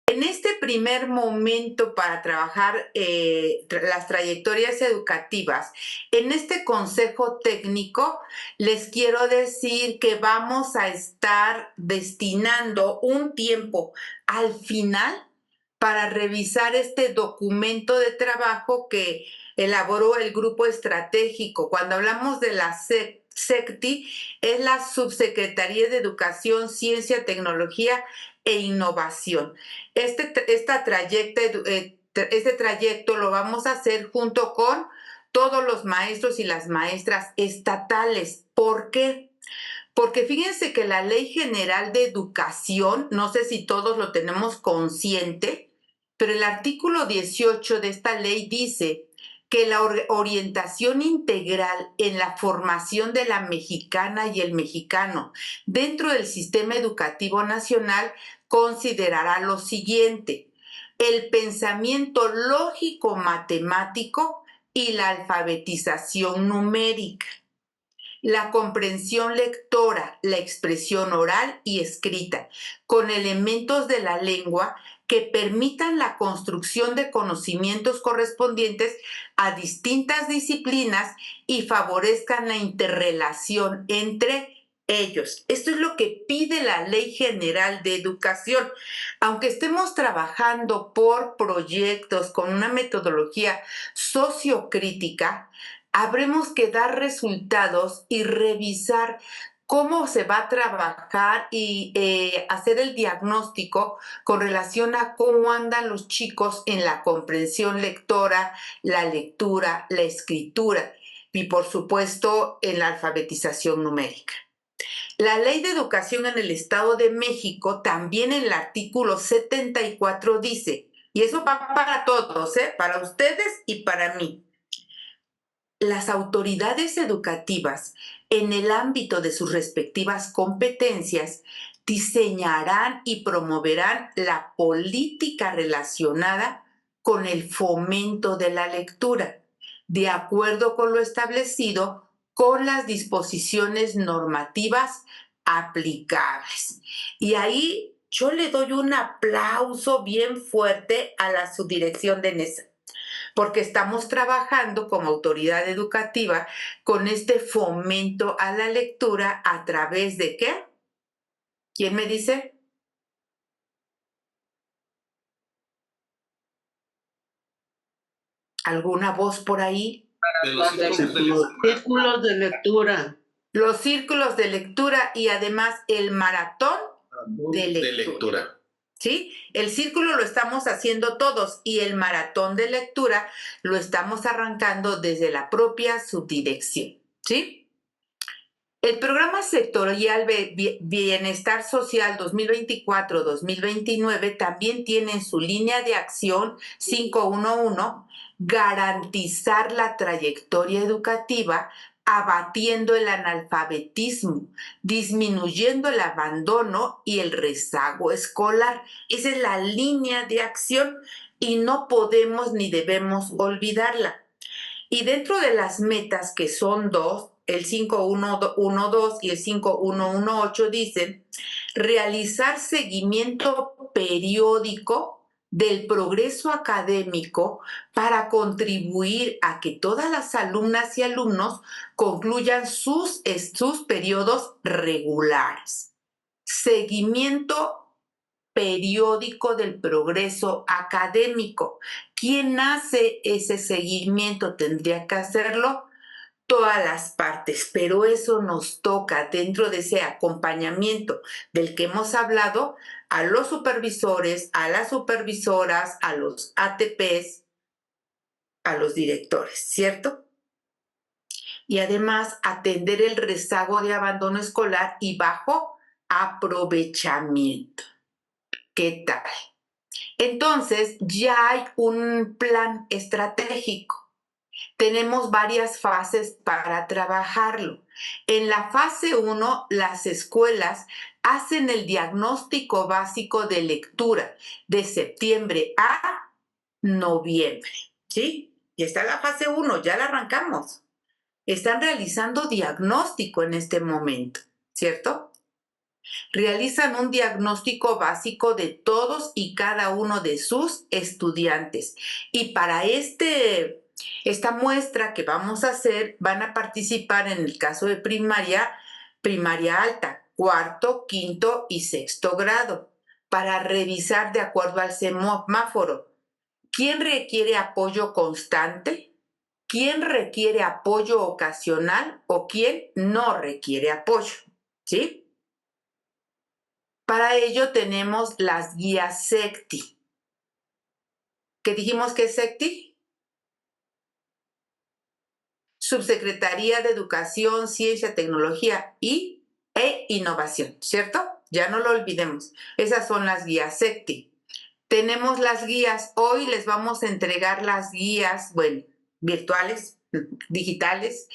En este primer momento para trabajar las trayectorias educativas, en este consejo técnico les quiero decir que vamos a estar destinando un tiempo al final para revisar este documento de trabajo que elaboró el grupo estratégico. Cuando hablamos de la SECTI, es la Subsecretaría de Educación, Ciencia, Tecnología e Innovación. Este trayecto lo vamos a hacer junto con todos los maestros y las maestras estatales. ¿Por qué? Porque fíjense que la Ley General de Educación, no sé si todos lo tenemos consciente, pero el artículo 18 de esta ley dice que la orientación integral en la formación de la mexicana y el mexicano dentro del sistema educativo nacional considerará lo siguiente: el pensamiento lógico matemático y la alfabetización numérica, la comprensión lectora, la expresión oral y escrita, con elementos de la lengua que permitan la construcción de conocimientos correspondientes a distintas disciplinas y favorezcan la interrelación entre ellos. Esto es lo que pide la Ley General de Educación. Aunque estemos trabajando por proyectos con una metodología sociocrítica, habremos que dar resultados y revisar cómo se va a trabajar y hacer el diagnóstico con relación a cómo andan los chicos en la comprensión lectora, la lectura, la escritura y, por supuesto, en la alfabetización numérica. La Ley de Educación en el Estado de México, también en el artículo 74 dice, y eso va para todos, para ustedes y para mí: las autoridades educativas, en el ámbito de sus respectivas competencias, diseñarán y promoverán la política relacionada con el fomento de la lectura, de acuerdo con lo establecido con las disposiciones normativas aplicables. Y ahí yo le doy un aplauso bien fuerte a la subdirección de NESA, porque estamos trabajando como autoridad educativa con este fomento a la lectura a través de ¿qué? ¿Quién me dice? ¿Alguna voz por ahí? De los círculos de lectura. Los círculos de lectura y además el maratón de lectura. ¿Sí? El círculo lo estamos haciendo todos y el maratón de lectura lo estamos arrancando desde la propia subdirección. ¿Sí? El programa sectorial Bienestar Social 2024-2029 también tiene en su línea de acción 511 garantizar la trayectoria educativa abatiendo el analfabetismo, disminuyendo el abandono y el rezago escolar. Esa es la línea de acción y no podemos ni debemos olvidarla. Y dentro de las metas, que son dos, el 5112 y el 5118, dicen realizar seguimiento periódico del progreso académico para contribuir a que todas las alumnas y alumnos concluyan sus periodos regulares. Seguimiento periódico del progreso académico. ¿Quién hace ese seguimiento? Tendría que hacerlo todas las partes, pero eso nos toca dentro de ese acompañamiento del que hemos hablado a los supervisores, a las supervisoras, a los ATPs, a los directores, ¿cierto? Y además atender el rezago de abandono escolar y bajo aprovechamiento. ¿Qué tal? Entonces, ya hay un plan estratégico. Tenemos varias fases para trabajarlo. En la fase 1, las escuelas hacen el diagnóstico básico de lectura de septiembre a noviembre, ¿sí? Y está la fase 1, ya la arrancamos. Están realizando diagnóstico en este momento, ¿cierto? Realizan un diagnóstico básico de todos y cada uno de sus estudiantes. Y para esta muestra que vamos a hacer, van a participar en el caso de primaria alta, cuarto, quinto y sexto grado, para revisar de acuerdo al semáforo. ¿Quién requiere apoyo constante? ¿Quién requiere apoyo ocasional o quién no requiere apoyo? ¿Sí? Para ello tenemos las guías SECTI. ¿Qué dijimos que es SECTI? Subsecretaría de Educación, Ciencia, Tecnología e Innovación, ¿cierto? Ya no lo olvidemos. Esas son las guías SECTI. Tenemos las guías. Hoy les vamos a entregar las guías, bueno, virtuales, digitales.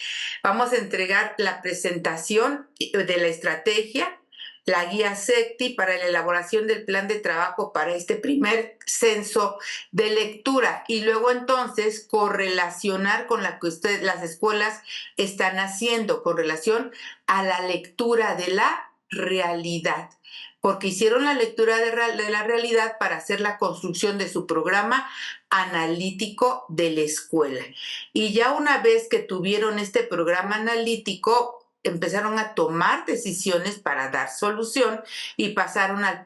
Vamos a entregar la presentación de la estrategia, la guía SECTI para la elaboración del plan de trabajo para este primer censo de lectura y luego entonces correlacionar con la que las escuelas están haciendo con relación a la lectura de la realidad, porque hicieron la lectura de la realidad para hacer la construcción de su programa analítico de la escuela. Y ya una vez que tuvieron este programa analítico, empezaron a tomar decisiones para dar solución y pasaron al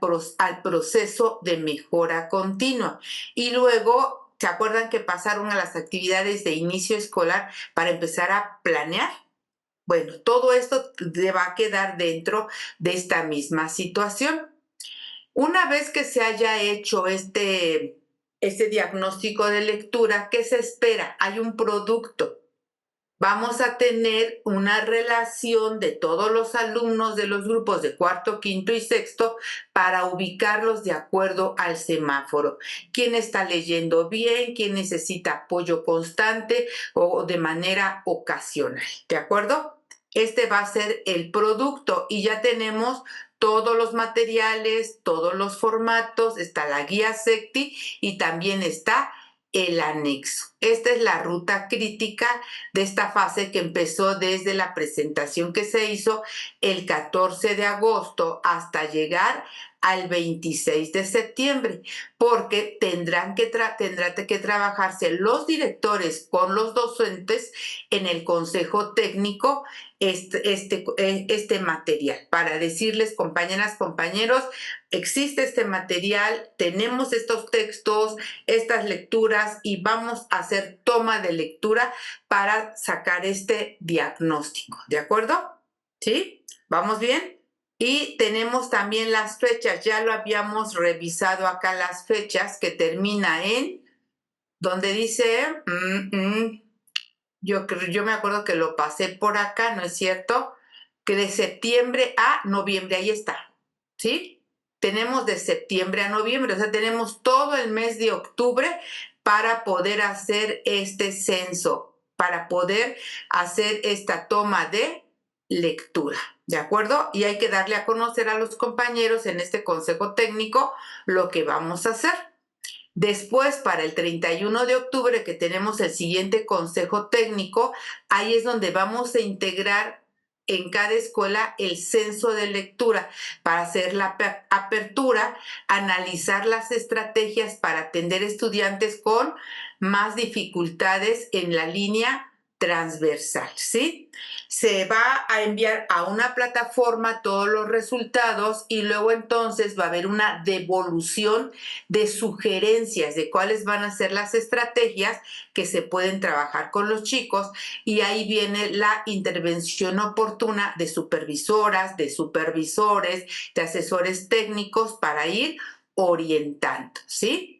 proceso de mejora continua. Y luego, ¿se acuerdan que pasaron a las actividades de inicio escolar para empezar a planear? Bueno, todo esto va a quedar dentro de esta misma situación. Una vez que se haya hecho este diagnóstico de lectura, ¿qué se espera? Hay un producto. Vamos a tener una relación de todos los alumnos de los grupos de cuarto, quinto y sexto para ubicarlos de acuerdo al semáforo. ¿Quién está leyendo bien? ¿Quién necesita apoyo constante o de manera ocasional? ¿De acuerdo? Este va a ser el producto y ya tenemos todos los materiales, todos los formatos, está la guía SECTI y también está el anexo. Esta es la ruta crítica de esta fase que empezó desde la presentación que se hizo el 14 de agosto hasta llegar al 26 de septiembre, porque tendrán que trabajarse los directores con los docentes en el consejo técnico este material para decirles, compañeras, compañeros, existe este material, tenemos estos textos, estas lecturas y vamos a hacer toma de lectura para sacar este diagnóstico, ¿de acuerdo? ¿Sí? ¿Vamos bien? Y tenemos también las fechas, ya lo habíamos revisado acá las fechas que termina en, donde dice, yo me acuerdo que lo pasé por acá, ¿no es cierto? Que de septiembre a noviembre, ahí está, ¿sí? Tenemos de septiembre a noviembre, o sea, tenemos todo el mes de octubre para poder hacer este censo, para poder hacer esta toma de lectura, ¿de acuerdo? Y hay que darle a conocer a los compañeros en este consejo técnico lo que vamos a hacer. Después, para el 31 de octubre, que tenemos el siguiente consejo técnico, ahí es donde vamos a integrar en cada escuela el censo de lectura para hacer la apertura, analizar las estrategias para atender estudiantes con más dificultades en la línea transversal, ¿sí? Se va a enviar a una plataforma todos los resultados y luego entonces va a haber una devolución de sugerencias de cuáles van a ser las estrategias que se pueden trabajar con los chicos y ahí viene la intervención oportuna de supervisoras, de supervisores, de asesores técnicos para ir orientando, ¿sí?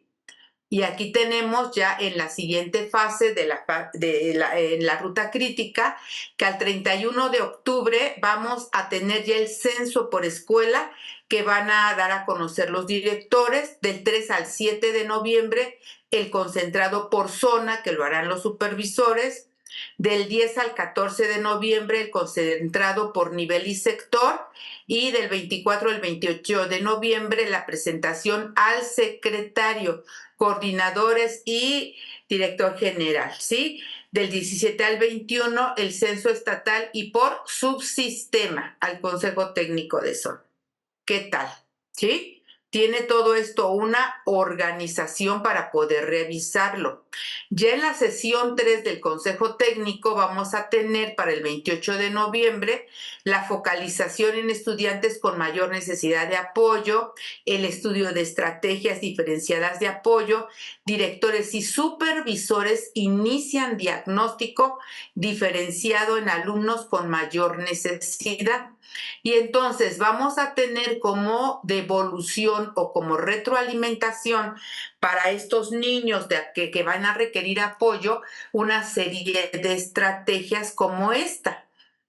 Y aquí tenemos ya en la siguiente fase en la ruta crítica que al 31 de octubre vamos a tener ya el censo por escuela que van a dar a conocer los directores. Del 3 al 7 de noviembre el concentrado por zona que lo harán los supervisores. Del 10 al 14 de noviembre el concentrado por nivel y sector y del 24 al 28 de noviembre la presentación al secretario, coordinadores y director general, ¿sí? Del 17 al 21 el censo estatal y por subsistema al Consejo Técnico de Zona. ¿Qué tal? ¿Sí? Tiene todo esto una organización para poder revisarlo. Ya en la sesión 3 del Consejo Técnico vamos a tener para el 28 de noviembre la focalización en estudiantes con mayor necesidad de apoyo, el estudio de estrategias diferenciadas de apoyo, directores y supervisores inician diagnóstico diferenciado en alumnos con mayor necesidad. Y entonces vamos a tener como devolución o como retroalimentación para estos niños que van a requerir apoyo una serie de estrategias como esta.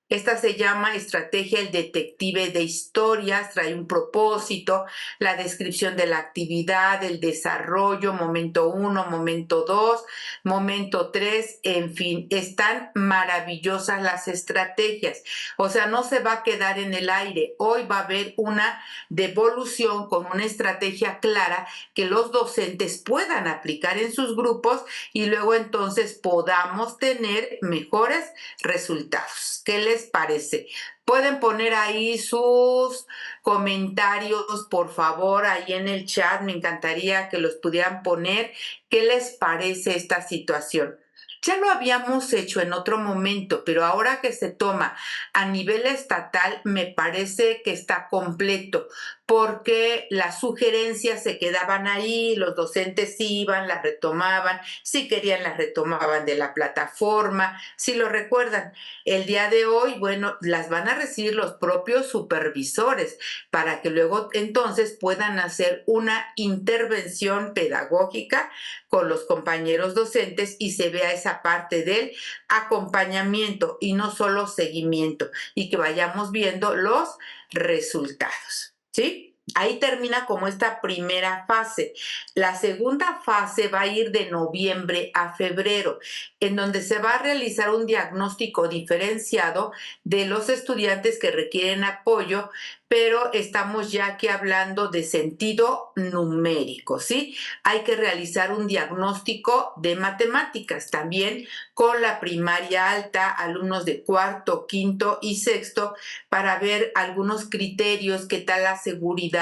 Esta se llama Estrategia el Detective de Historias, trae un propósito, la descripción de la actividad, el desarrollo, momento 1, momento 2, momento 3, en fin, están maravillosas las estrategias. O sea, no se va a quedar en el aire. Hoy va a haber una devolución con una estrategia clara que los docentes puedan aplicar en sus grupos y luego entonces podamos tener mejores resultados. ¿Qué les parece? Pueden poner ahí sus comentarios, por favor, ahí en el chat. Me encantaría que los pudieran poner. ¿Qué les parece esta situación? Ya lo habíamos hecho en otro momento, pero ahora que se toma a nivel estatal, me parece que está completo, porque las sugerencias se quedaban ahí, los docentes iban, las retomaban, si querían las retomaban de la plataforma, si lo recuerdan. El día de hoy, bueno, las van a recibir los propios supervisores para que luego entonces puedan hacer una intervención pedagógica con los compañeros docentes y se vea esa parte del acompañamiento y no solo seguimiento, y que vayamos viendo los resultados, ¿sí? Ahí termina como esta primera fase. La segunda fase va a ir de noviembre a febrero, en donde se va a realizar un diagnóstico diferenciado de los estudiantes que requieren apoyo, pero estamos ya aquí hablando de sentido numérico, ¿sí? Hay que realizar un diagnóstico de matemáticas también con la primaria alta, alumnos de cuarto, quinto y sexto, para ver algunos criterios, qué tal la seguridad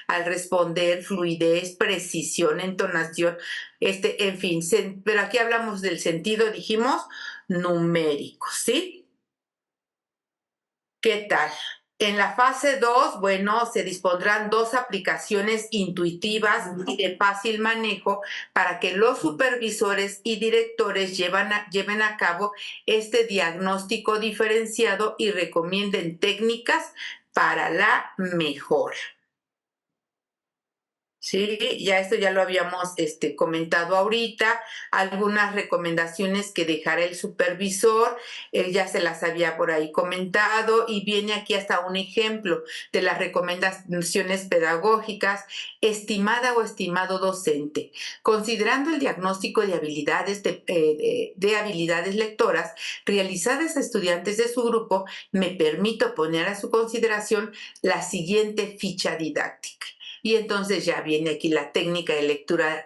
al responder, fluidez, precisión, entonación, en fin, pero aquí hablamos del sentido, dijimos, numérico, ¿sí? ¿Qué tal? En la fase 2, bueno, se dispondrán 2 aplicaciones intuitivas y de fácil manejo para que los supervisores y directores lleven a cabo este diagnóstico diferenciado y recomienden técnicas para la mejora. Sí, ya esto ya lo habíamos comentado ahorita, algunas recomendaciones que dejará el supervisor, ya se las había por ahí comentado y viene aquí hasta un ejemplo de las recomendaciones pedagógicas. Estimada o estimado docente, considerando el diagnóstico de habilidades de habilidades lectoras realizadas a estudiantes de su grupo, me permito poner a su consideración la siguiente ficha didáctica. Y entonces ya viene aquí la técnica de lectura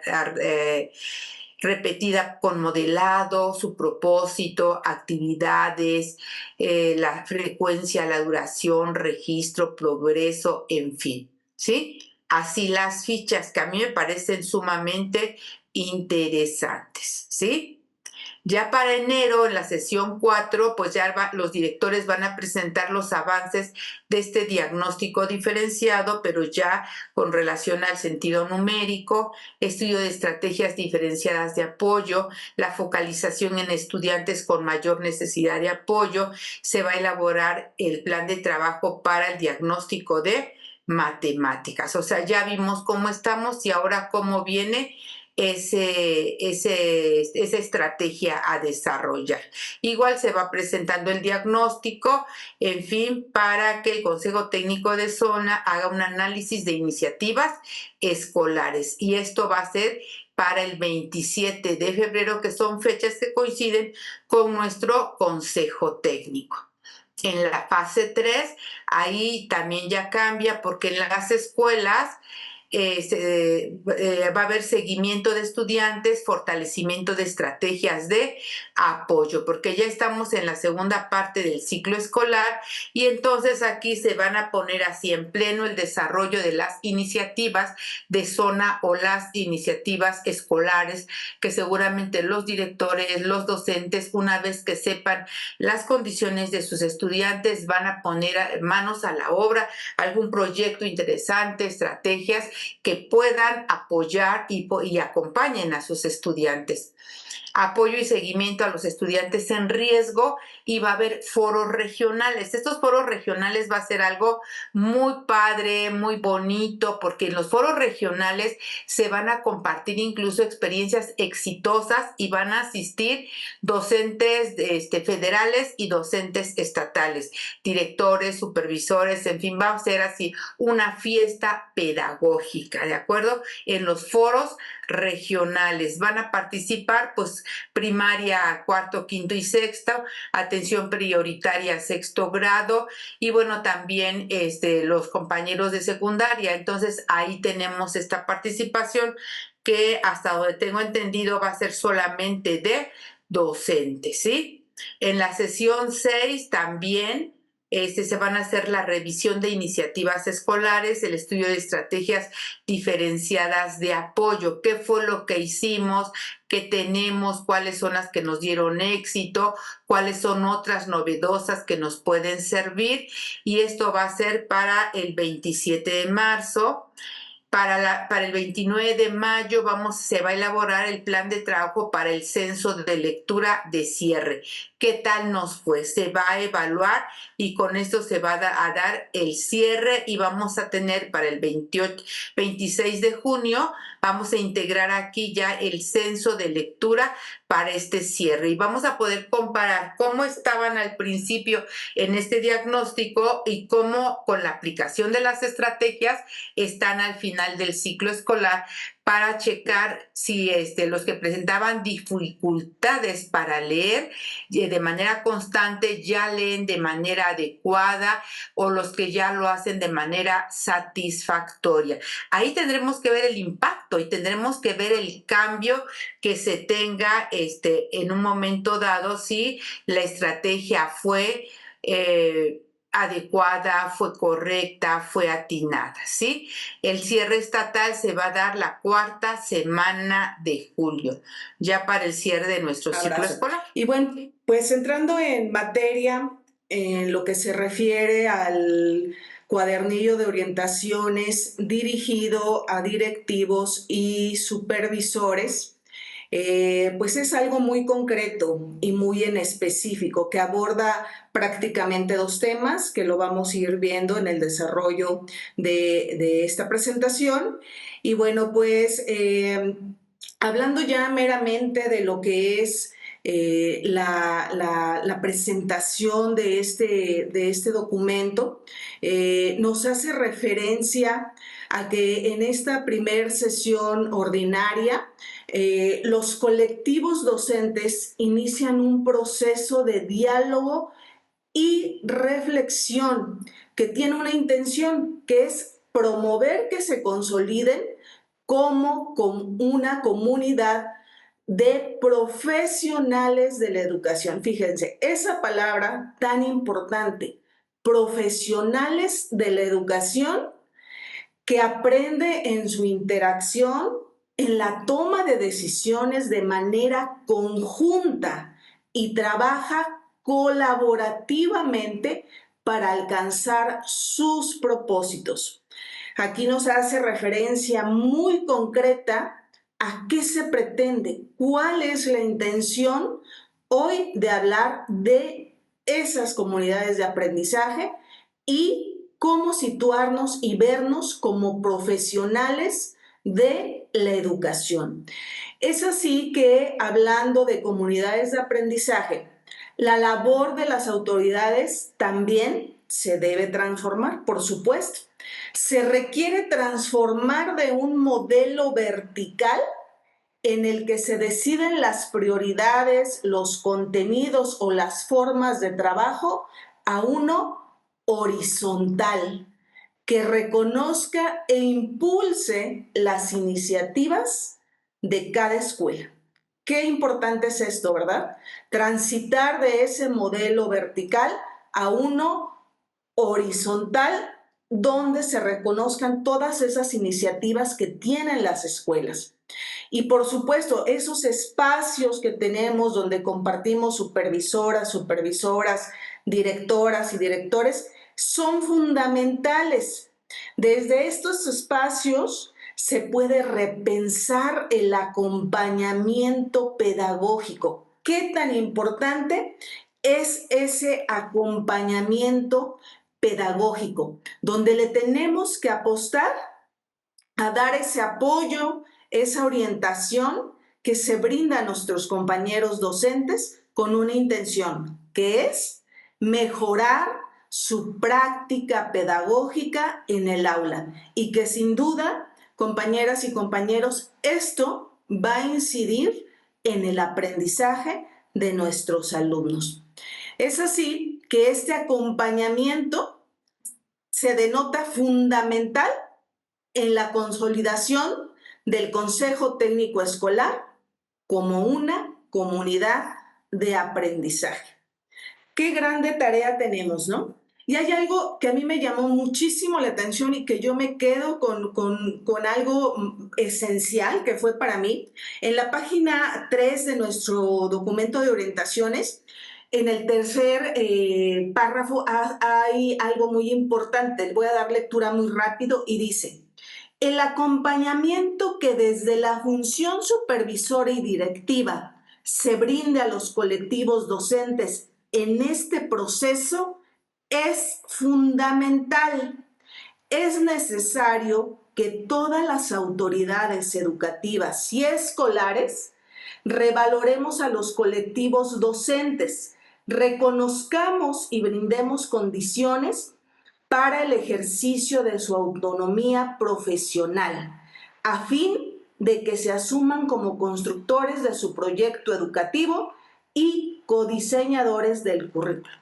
repetida con modelado, su propósito, actividades, la frecuencia, la duración, registro, progreso, en fin, ¿sí? Así las fichas que a mí me parecen sumamente interesantes, ¿sí? Ya para enero, en la sesión 4, pues ya los directores van a presentar los avances de este diagnóstico diferenciado, pero ya con relación al sentido numérico, estudio de estrategias diferenciadas de apoyo, la focalización en estudiantes con mayor necesidad de apoyo, se va a elaborar el plan de trabajo para el diagnóstico de matemáticas. O sea, ya vimos cómo estamos y ahora cómo viene esa estrategia a desarrollar. Igual se va presentando el diagnóstico, en fin, para que el Consejo Técnico de Zona haga un análisis de iniciativas escolares. Y esto va a ser para el 27 de febrero, que son fechas que coinciden con nuestro Consejo Técnico. En la fase 3, ahí también ya cambia porque en las escuelas va a haber seguimiento de estudiantes, fortalecimiento de estrategias de apoyo, porque ya estamos en la segunda parte del ciclo escolar y entonces aquí se van a poner así en pleno el desarrollo de las iniciativas de zona o las iniciativas escolares que seguramente los directores, los docentes, una vez que sepan las condiciones de sus estudiantes, van a poner manos a la obra, algún proyecto interesante, estrategias que puedan apoyar y acompañen a sus estudiantes. Apoyo y seguimiento a los estudiantes en riesgo y va a haber foros regionales. Estos foros regionales va a ser algo muy padre, muy bonito, porque en los foros regionales se van a compartir incluso experiencias exitosas y van a asistir docentes federales y docentes estatales, directores, supervisores, en fin, va a ser así una fiesta pedagógica, ¿de acuerdo? En los foros regionales van a participar pues primaria, cuarto, quinto y sexto, atención prioritaria, sexto grado y bueno, también los compañeros de secundaria. Entonces ahí tenemos esta participación que hasta donde tengo entendido va a ser solamente de docentes, ¿sí? En la sesión 6 también se van a hacer la revisión de iniciativas escolares, el estudio de estrategias diferenciadas de apoyo, qué fue lo que hicimos, qué tenemos, cuáles son las que nos dieron éxito, cuáles son otras novedosas que nos pueden servir y esto va a ser para el 27 de marzo. Para el 29 de mayo se va a elaborar el plan de trabajo para el censo de lectura de cierre. ¿Qué tal nos fue? Se va a evaluar y con esto se va a dar el cierre y vamos a tener para el 26 de junio, vamos a integrar aquí ya el censo de lectura para este cierre y vamos a poder comparar cómo estaban al principio en este diagnóstico y cómo con la aplicación de las estrategias están al final del ciclo escolar para checar si los que presentaban dificultades para leer de manera constante ya leen de manera adecuada o los que ya lo hacen de manera satisfactoria. Ahí tendremos que ver el impacto y tendremos que ver el cambio que se tenga en un momento dado si la estrategia fue adecuada, fue correcta, fue atinada, ¿sí? El cierre estatal se va a dar la cuarta semana de julio, ya para el cierre de nuestro ciclo escolar. Y bueno, pues entrando en materia, en lo que se refiere al cuadernillo de orientaciones dirigido a directivos y supervisores, pues es algo muy concreto y muy en específico que aborda prácticamente dos temas que lo vamos a ir viendo en el desarrollo de esta presentación. Y bueno, pues hablando ya meramente de lo que es la presentación de este documento, nos hace referencia a que en esta primer sesión ordinaria los colectivos docentes inician un proceso de diálogo y reflexión que tiene una intención, que es promover que se consoliden como una comunidad de profesionales de la educación. Fíjense, esa palabra tan importante, profesionales de la educación, que aprende en su interacción, en la toma de decisiones de manera conjunta y trabaja colaborativamente para alcanzar sus propósitos. Aquí nos hace referencia muy concreta a qué se pretende, cuál es la intención hoy de hablar de esas comunidades de aprendizaje y cómo situarnos y vernos como profesionales de la educación. Es así que, hablando de comunidades de aprendizaje, la labor de las autoridades también se debe transformar, por supuesto. Se requiere transformar de un modelo vertical en el que se deciden las prioridades, los contenidos o las formas de trabajo a uno horizontal, que reconozca e impulse las iniciativas de cada escuela. Qué importante es esto, ¿verdad? Transitar de ese modelo vertical a uno horizontal, donde se reconozcan todas esas iniciativas que tienen las escuelas. Y por supuesto, esos espacios que tenemos donde compartimos supervisoras, directoras y directores son fundamentales. Desde estos espacios se puede repensar el acompañamiento pedagógico. ¿Qué tan importante es ese acompañamiento pedagógico? Donde le tenemos que apostar a dar ese apoyo, esa orientación que se brinda a nuestros compañeros docentes con una intención, que es mejorar su práctica pedagógica en el aula, y que sin duda, compañeras y compañeros, esto va a incidir en el aprendizaje de nuestros alumnos. Es así que este acompañamiento se denota fundamental en la consolidación del Consejo Técnico Escolar como una comunidad de aprendizaje. Qué grande tarea tenemos, ¿no? Y hay algo que a mí me llamó muchísimo la atención y que yo me quedo con algo esencial que fue para mí. En la página 3 de nuestro documento de orientaciones, en el tercer párrafo hay algo muy importante. Voy a dar lectura muy rápido y dice: el acompañamiento que desde la función supervisora y directiva se brinde a los colectivos docentes en este proceso es fundamental. Es necesario que todas las autoridades educativas y escolares revaloremos a los colectivos docentes, reconozcamos y brindemos condiciones para el ejercicio de su autonomía profesional, a fin de que se asuman como constructores de su proyecto educativo y codiseñadores del currículo.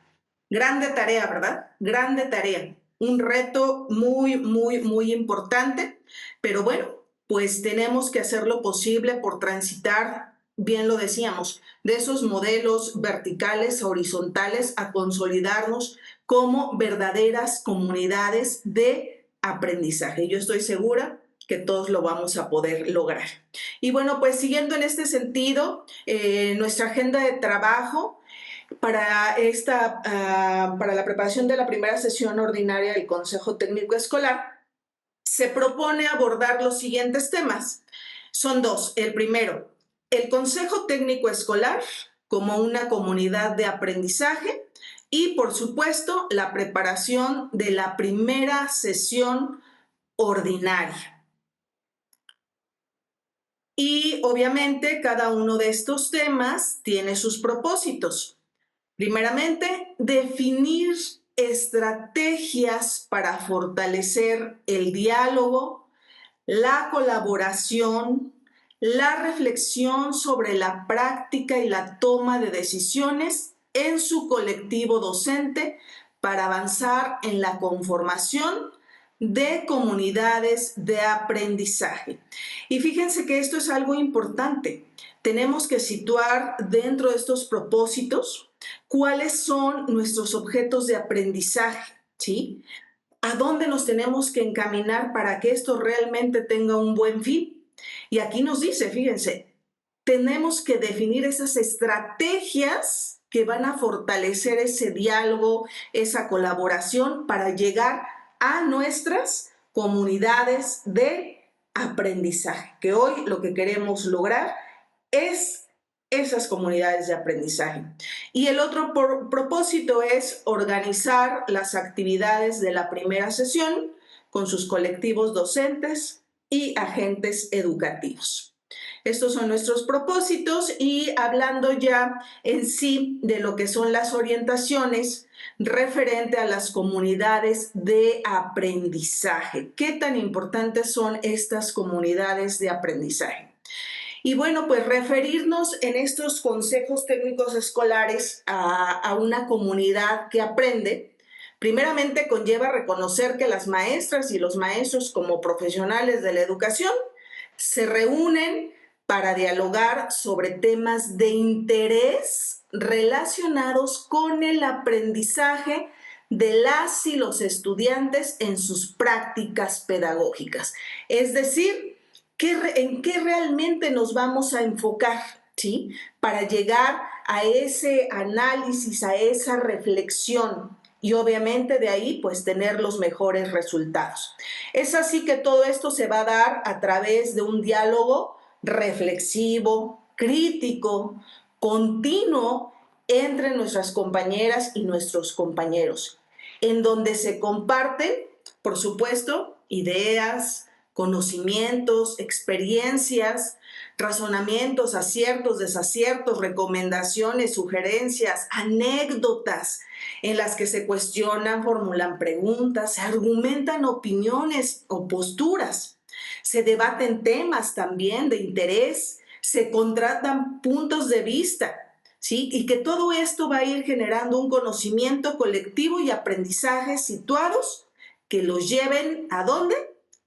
Grande tarea, ¿verdad? Grande tarea. Un reto muy importante, pero bueno, pues tenemos que hacer lo posible por transitar, bien lo decíamos, de esos modelos verticales a horizontales a consolidarnos como verdaderas comunidades de aprendizaje. Yo estoy segura que todos lo vamos a poder lograr. Y bueno, pues siguiendo en este sentido, nuestra agenda de trabajo para la preparación de la primera sesión ordinaria del Consejo Técnico Escolar se propone abordar los siguientes temas. Son dos. El primero, el Consejo Técnico Escolar como una comunidad de aprendizaje, y por supuesto la preparación de la primera sesión ordinaria. Y obviamente cada uno de estos temas tiene sus propósitos. Primeramente, definir estrategias para fortalecer el diálogo, la colaboración, la reflexión sobre la práctica y la toma de decisiones en su colectivo docente para avanzar en la conformación de comunidades de aprendizaje. Y fíjense que esto es algo importante. Tenemos que situar dentro de estos propósitos cuáles son nuestros objetos de aprendizaje, ¿sí? ¿A dónde nos tenemos que encaminar para que esto realmente tenga un buen fin? Y aquí nos dice, fíjense, tenemos que definir esas estrategias que van a fortalecer ese diálogo, esa colaboración para llegar a nuestras comunidades de aprendizaje, que hoy lo que queremos lograr es esas comunidades de aprendizaje. Y el otro propósito es organizar las actividades de la primera sesión con sus colectivos docentes y agentes educativos. Estos son nuestros propósitos, y hablando ya en sí de lo que son las orientaciones referente a las comunidades de aprendizaje. ¿Qué tan importantes son estas comunidades de aprendizaje? Y bueno, pues referirnos en estos consejos técnicos escolares a una comunidad que aprende, Primeramente, conlleva reconocer que las maestras y los maestros como profesionales de la educación se reúnen para dialogar sobre temas de interés relacionados con el aprendizaje de las y los estudiantes en sus prácticas pedagógicas. Es decir, ¿en qué realmente nos vamos a enfocar? ¿Sí? Para llegar a ese análisis, a esa reflexión y obviamente de ahí pues tener los mejores resultados. Es así que todo esto se va a dar a través de un diálogo reflexivo, crítico, continuo entre nuestras compañeras y nuestros compañeros, en donde se comparten, por supuesto, ideas, conocimientos, experiencias, razonamientos, aciertos, desaciertos, recomendaciones, sugerencias, anécdotas en las que se cuestionan, formulan preguntas, se argumentan opiniones o posturas, se debaten temas también de interés, se contrastan puntos de vista, ¿sí? Y que todo esto va a ir generando un conocimiento colectivo y aprendizajes situados que los lleven ¿a dónde?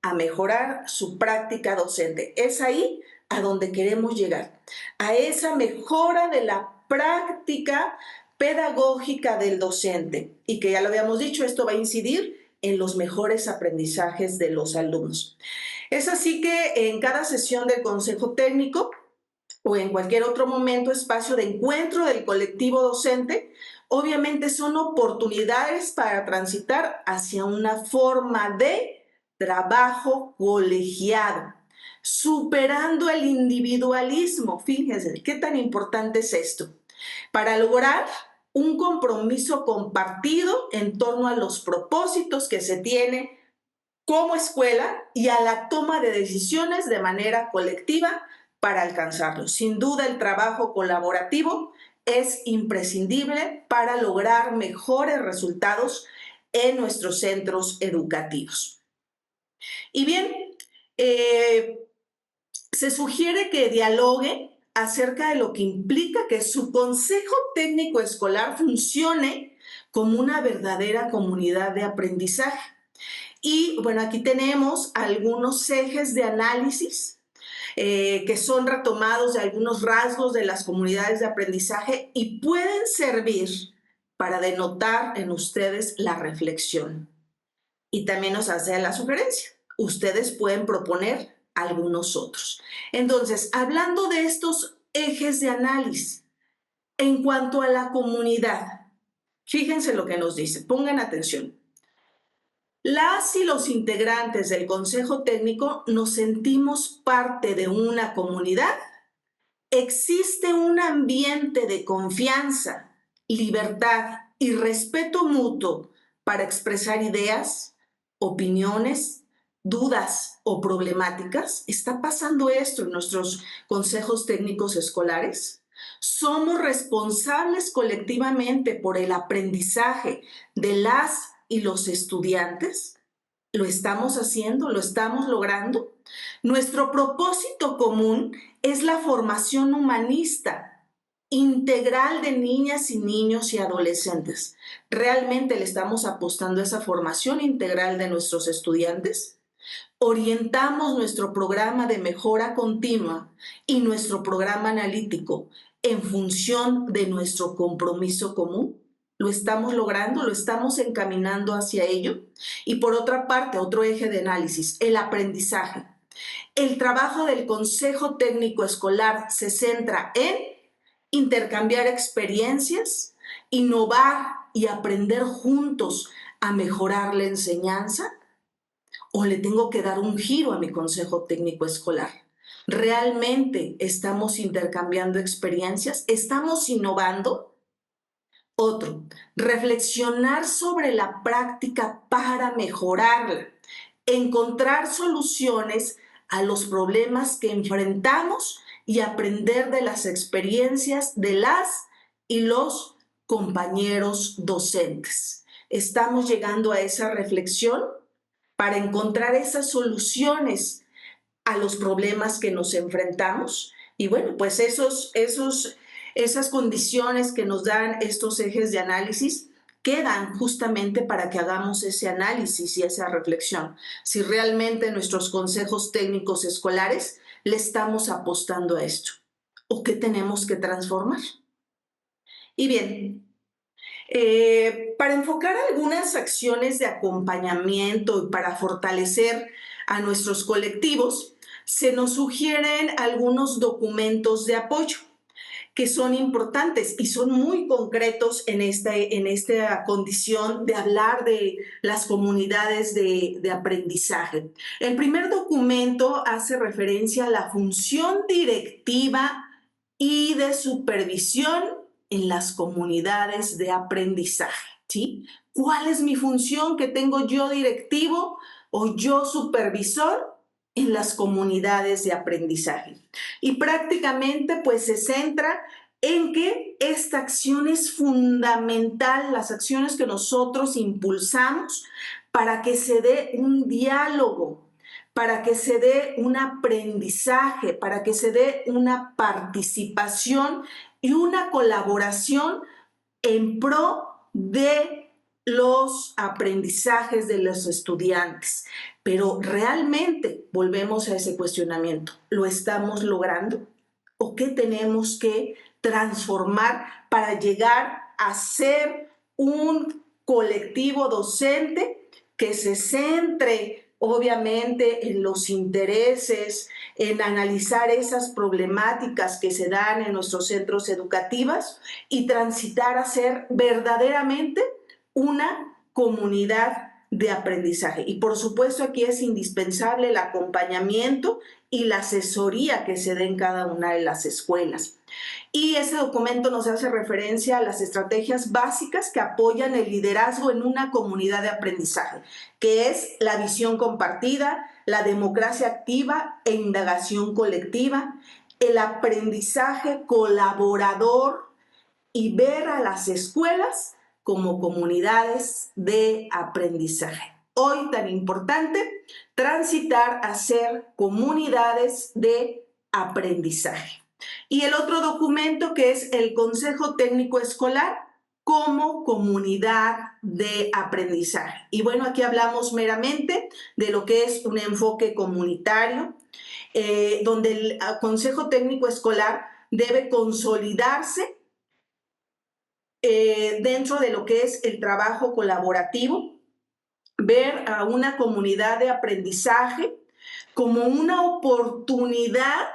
A mejorar su práctica docente. Es ahí a donde queremos llegar, a esa mejora de la práctica pedagógica del docente. Y que ya lo habíamos dicho, esto va a incidir en los mejores aprendizajes de los alumnos. Es así que en cada sesión del Consejo Técnico o en cualquier otro momento, espacio de encuentro del colectivo docente, obviamente son oportunidades para transitar hacia una forma de trabajo colegiado, superando el individualismo. Fíjense, ¿qué tan importante es esto? Para lograr un compromiso compartido en torno a los propósitos que se tiene como escuela y a la toma de decisiones de manera colectiva para alcanzarlos. Sin duda, el trabajo colaborativo es imprescindible para lograr mejores resultados en nuestros centros educativos. Y bien, se sugiere que dialogue acerca de lo que implica que su consejo técnico escolar funcione como una verdadera comunidad de aprendizaje. Y bueno, aquí tenemos algunos ejes de análisis que son retomados de algunos rasgos de las comunidades de aprendizaje y pueden servir para denotar en ustedes la reflexión. Y también nos hace la sugerencia. Ustedes pueden proponer algunos otros. Entonces, hablando de estos ejes de análisis, en cuanto a la comunidad, fíjense lo que nos dice, pongan atención. Las y los integrantes del Consejo Técnico nos sentimos parte de una comunidad. Existe un ambiente de confianza, libertad y respeto mutuo para expresar ideas, opiniones, dudas o problemáticas. ¿Está pasando esto en nuestros consejos técnicos escolares? ¿Somos responsables colectivamente por el aprendizaje de las y los estudiantes? ¿Lo estamos haciendo? ¿Lo estamos logrando? Nuestro propósito común es la formación humanista integral de niñas y niños y adolescentes. ¿Realmente le estamos apostando a esa formación integral de nuestros estudiantes? Orientamos nuestro programa de mejora continua y nuestro programa analítico en función de nuestro compromiso común. ¿Lo estamos logrando? ¿Lo estamos encaminando hacia ello? Y por otra parte, otro eje de análisis, el aprendizaje. El trabajo del Consejo Técnico Escolar se centra en intercambiar experiencias, innovar y aprender juntos a mejorar la enseñanza. ¿O le tengo que dar un giro a mi Consejo Técnico Escolar? ¿Realmente estamos intercambiando experiencias? ¿Estamos innovando? Otro, reflexionar sobre la práctica para mejorarla, encontrar soluciones a los problemas que enfrentamos y aprender de las experiencias de las y los compañeros docentes. ¿Estamos llegando a esa reflexión para encontrar esas soluciones a los problemas que nos enfrentamos? Y bueno, pues esas condiciones que nos dan estos ejes de análisis quedan justamente para que hagamos ese análisis y esa reflexión. Si realmente nuestros consejos técnicos escolares le estamos apostando a esto o qué tenemos que transformar. Y bien, para enfocar algunas acciones de acompañamiento y para fortalecer a nuestros colectivos, se nos sugieren algunos documentos de apoyo que son importantes y son muy concretos en esta condición de hablar de las comunidades de aprendizaje. El primer documento hace referencia a la función directiva y de supervisión en las comunidades de aprendizaje, ¿sí? ¿Cuál es mi función que tengo yo directivo o yo supervisor en las comunidades de aprendizaje? Y prácticamente pues se centra en que esta acción es fundamental, las acciones que nosotros impulsamos para que se dé un diálogo, para que se dé un aprendizaje, para que se dé una participación y una colaboración en pro de los aprendizajes de los estudiantes. Pero realmente volvemos a ese cuestionamiento. ¿Lo estamos logrando? ¿O qué tenemos que transformar para llegar a ser un colectivo docente que se centre obviamente en los intereses, en analizar esas problemáticas que se dan en nuestros centros educativos y transitar a ser verdaderamente una comunidad de aprendizaje? Y por supuesto aquí es indispensable el acompañamiento y la asesoría que se dé en cada una de las escuelas. Y ese documento nos hace referencia a las estrategias básicas que apoyan el liderazgo en una comunidad de aprendizaje, que es la visión compartida, la democracia activa e indagación colectiva, el aprendizaje colaborador y ver a las escuelas como comunidades de aprendizaje. Hoy tan importante, transitar a ser comunidades de aprendizaje. Y el otro documento que es el Consejo Técnico Escolar como comunidad de aprendizaje. Y bueno, aquí hablamos meramente de lo que es un enfoque comunitario, donde el Consejo Técnico Escolar debe consolidarse dentro de lo que es el trabajo colaborativo, ver a una comunidad de aprendizaje como una oportunidad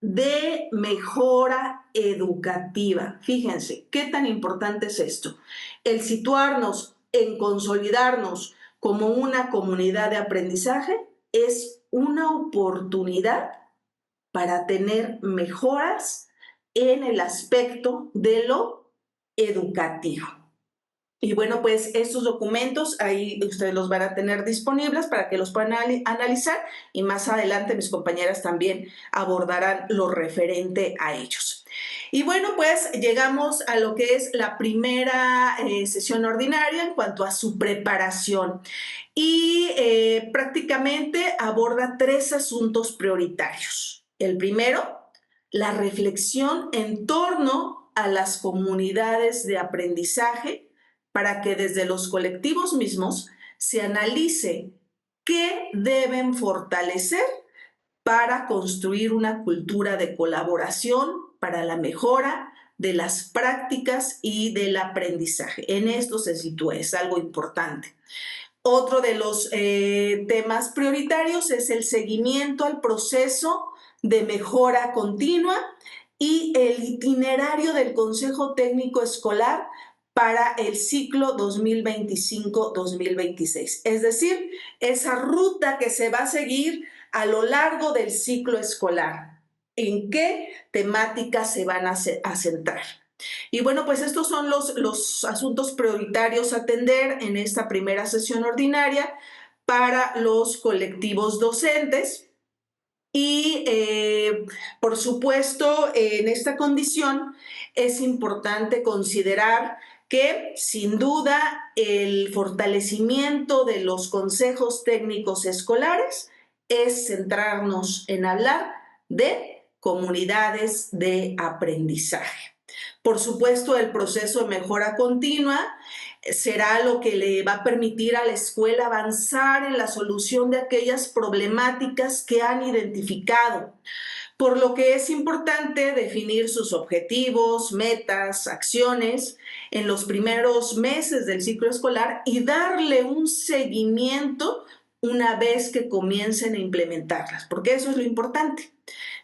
de mejora educativa. Fíjense, qué tan importante es esto. El situarnos en consolidarnos como una comunidad de aprendizaje es una oportunidad para tener mejoras en el aspecto de lo educativo. Y bueno, pues estos documentos ahí ustedes los van a tener disponibles para que los puedan analizar y más adelante mis compañeras también abordarán lo referente a ellos. Y bueno, pues llegamos a lo que es la primera sesión ordinaria en cuanto a su preparación y prácticamente aborda 3 asuntos prioritarios. El primero, la reflexión en torno a las comunidades de aprendizaje para que desde los colectivos mismos se analice qué deben fortalecer para construir una cultura de colaboración para la mejora de las prácticas y del aprendizaje. En esto se sitúa, es algo importante. Otro de los temas prioritarios es el seguimiento al proceso de mejora continua y el itinerario del Consejo Técnico Escolar para el ciclo 2025-2026. Es decir, esa ruta que se va a seguir a lo largo del ciclo escolar. ¿En qué temáticas se van a centrar? Y bueno, pues estos son los asuntos prioritarios a atender en esta primera sesión ordinaria para los colectivos docentes. Y por supuesto, en esta condición es importante considerar que sin duda el fortalecimiento de los consejos técnicos escolares es centrarnos en hablar de comunidades de aprendizaje. Por supuesto, el proceso de mejora continua será lo que le va a permitir a la escuela avanzar en la solución de aquellas problemáticas que han identificado. Por lo que es importante definir sus objetivos, metas, acciones en los primeros meses del ciclo escolar y darle un seguimiento una vez que comiencen a implementarlas, porque eso es lo importante.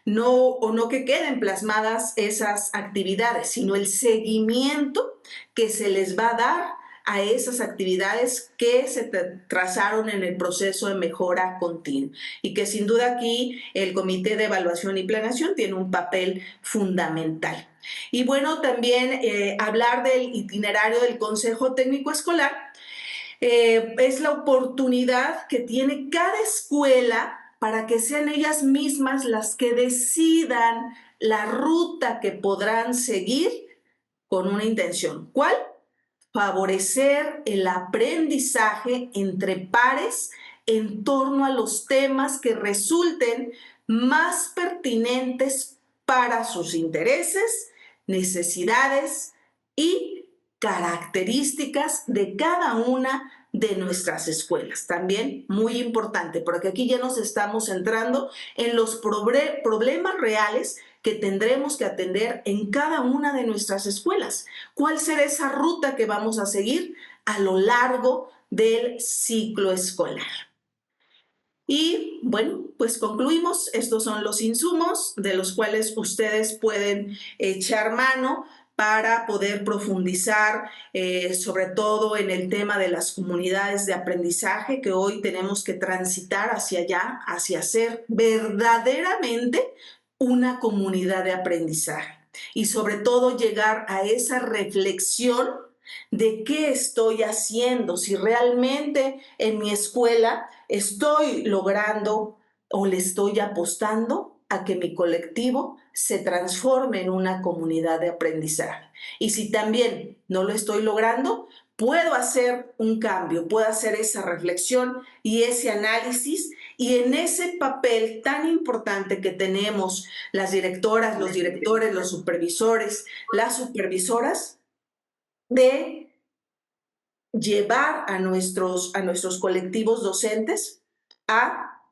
No que queden plasmadas esas actividades, sino el seguimiento que se les va a dar a esas actividades que se trazaron en el proceso de mejora continua y que sin duda aquí el Comité de Evaluación y Planeación tiene un papel fundamental. Y bueno, también hablar del itinerario del Consejo Técnico Escolar es la oportunidad que tiene cada escuela para que sean ellas mismas las que decidan la ruta que podrán seguir con una intención. ¿Cuál? Favorecer el aprendizaje entre pares en torno a los temas que resulten más pertinentes para sus intereses, necesidades y características de cada una de nuestras escuelas. También muy importante, porque aquí ya nos estamos centrando en los problemas reales que tendremos que atender en cada una de nuestras escuelas. ¿Cuál será esa ruta que vamos a seguir a lo largo del ciclo escolar? Y bueno, pues concluimos. Estos son los insumos de los cuales ustedes pueden echar mano para poder profundizar sobre todo en el tema de las comunidades de aprendizaje que hoy tenemos que transitar hacia allá, hacia ser verdaderamente una comunidad de aprendizaje y sobre todo llegar a esa reflexión de qué estoy haciendo, si realmente en mi escuela estoy logrando o le estoy apostando a que mi colectivo se transforme en una comunidad de aprendizaje. Y si también no lo estoy logrando, puedo hacer un cambio, puedo hacer esa reflexión y ese análisis, y en ese papel tan importante que tenemos las directoras, los directores, los supervisores, las supervisoras, de llevar a nuestros colectivos docentes a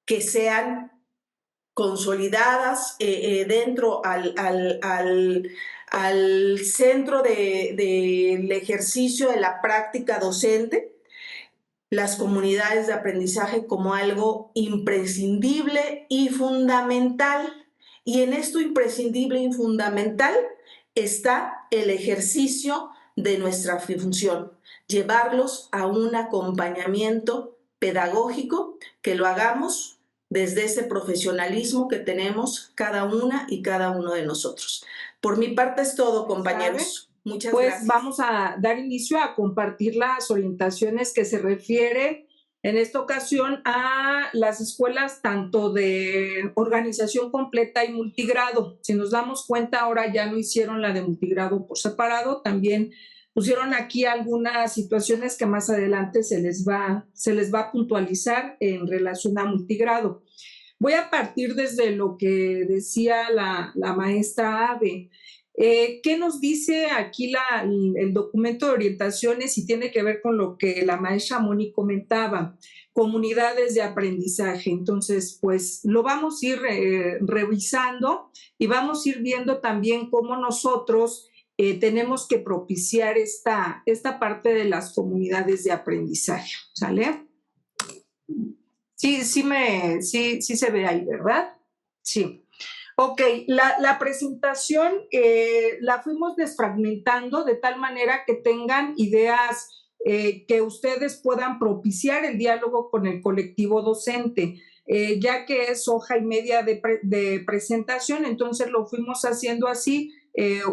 que sean consolidadas dentro al centro del ejercicio de la práctica docente, las comunidades de aprendizaje como algo imprescindible y fundamental. Y en esto imprescindible y fundamental está el ejercicio de nuestra función, llevarlos a un acompañamiento pedagógico, que lo hagamos desde ese profesionalismo que tenemos cada una y cada uno de nosotros. Por mi parte es todo, compañeros. Muchas gracias. Pues vamos a dar inicio a compartir las orientaciones que se refieren en esta ocasión a las escuelas tanto de organización completa y multigrado. Si nos damos cuenta, ahora ya no hicieron la de multigrado por separado, también pusieron aquí algunas situaciones que más adelante se les va a puntualizar en relación a multigrado. Voy a partir desde lo que decía la maestra Ave. ¿Qué nos dice aquí el documento de orientaciones y tiene que ver con lo que la maestra Moni comentaba? Comunidades de aprendizaje. Entonces, pues lo vamos a ir revisando y vamos a ir viendo también cómo nosotros tenemos que propiciar esta parte de las comunidades de aprendizaje, ¿sale? Sí se ve ahí, ¿verdad? Sí. Ok, la presentación la fuimos desfragmentando de tal manera que tengan ideas que ustedes puedan propiciar el diálogo con el colectivo docente. Ya que es hoja y media de presentación, entonces lo fuimos haciendo así.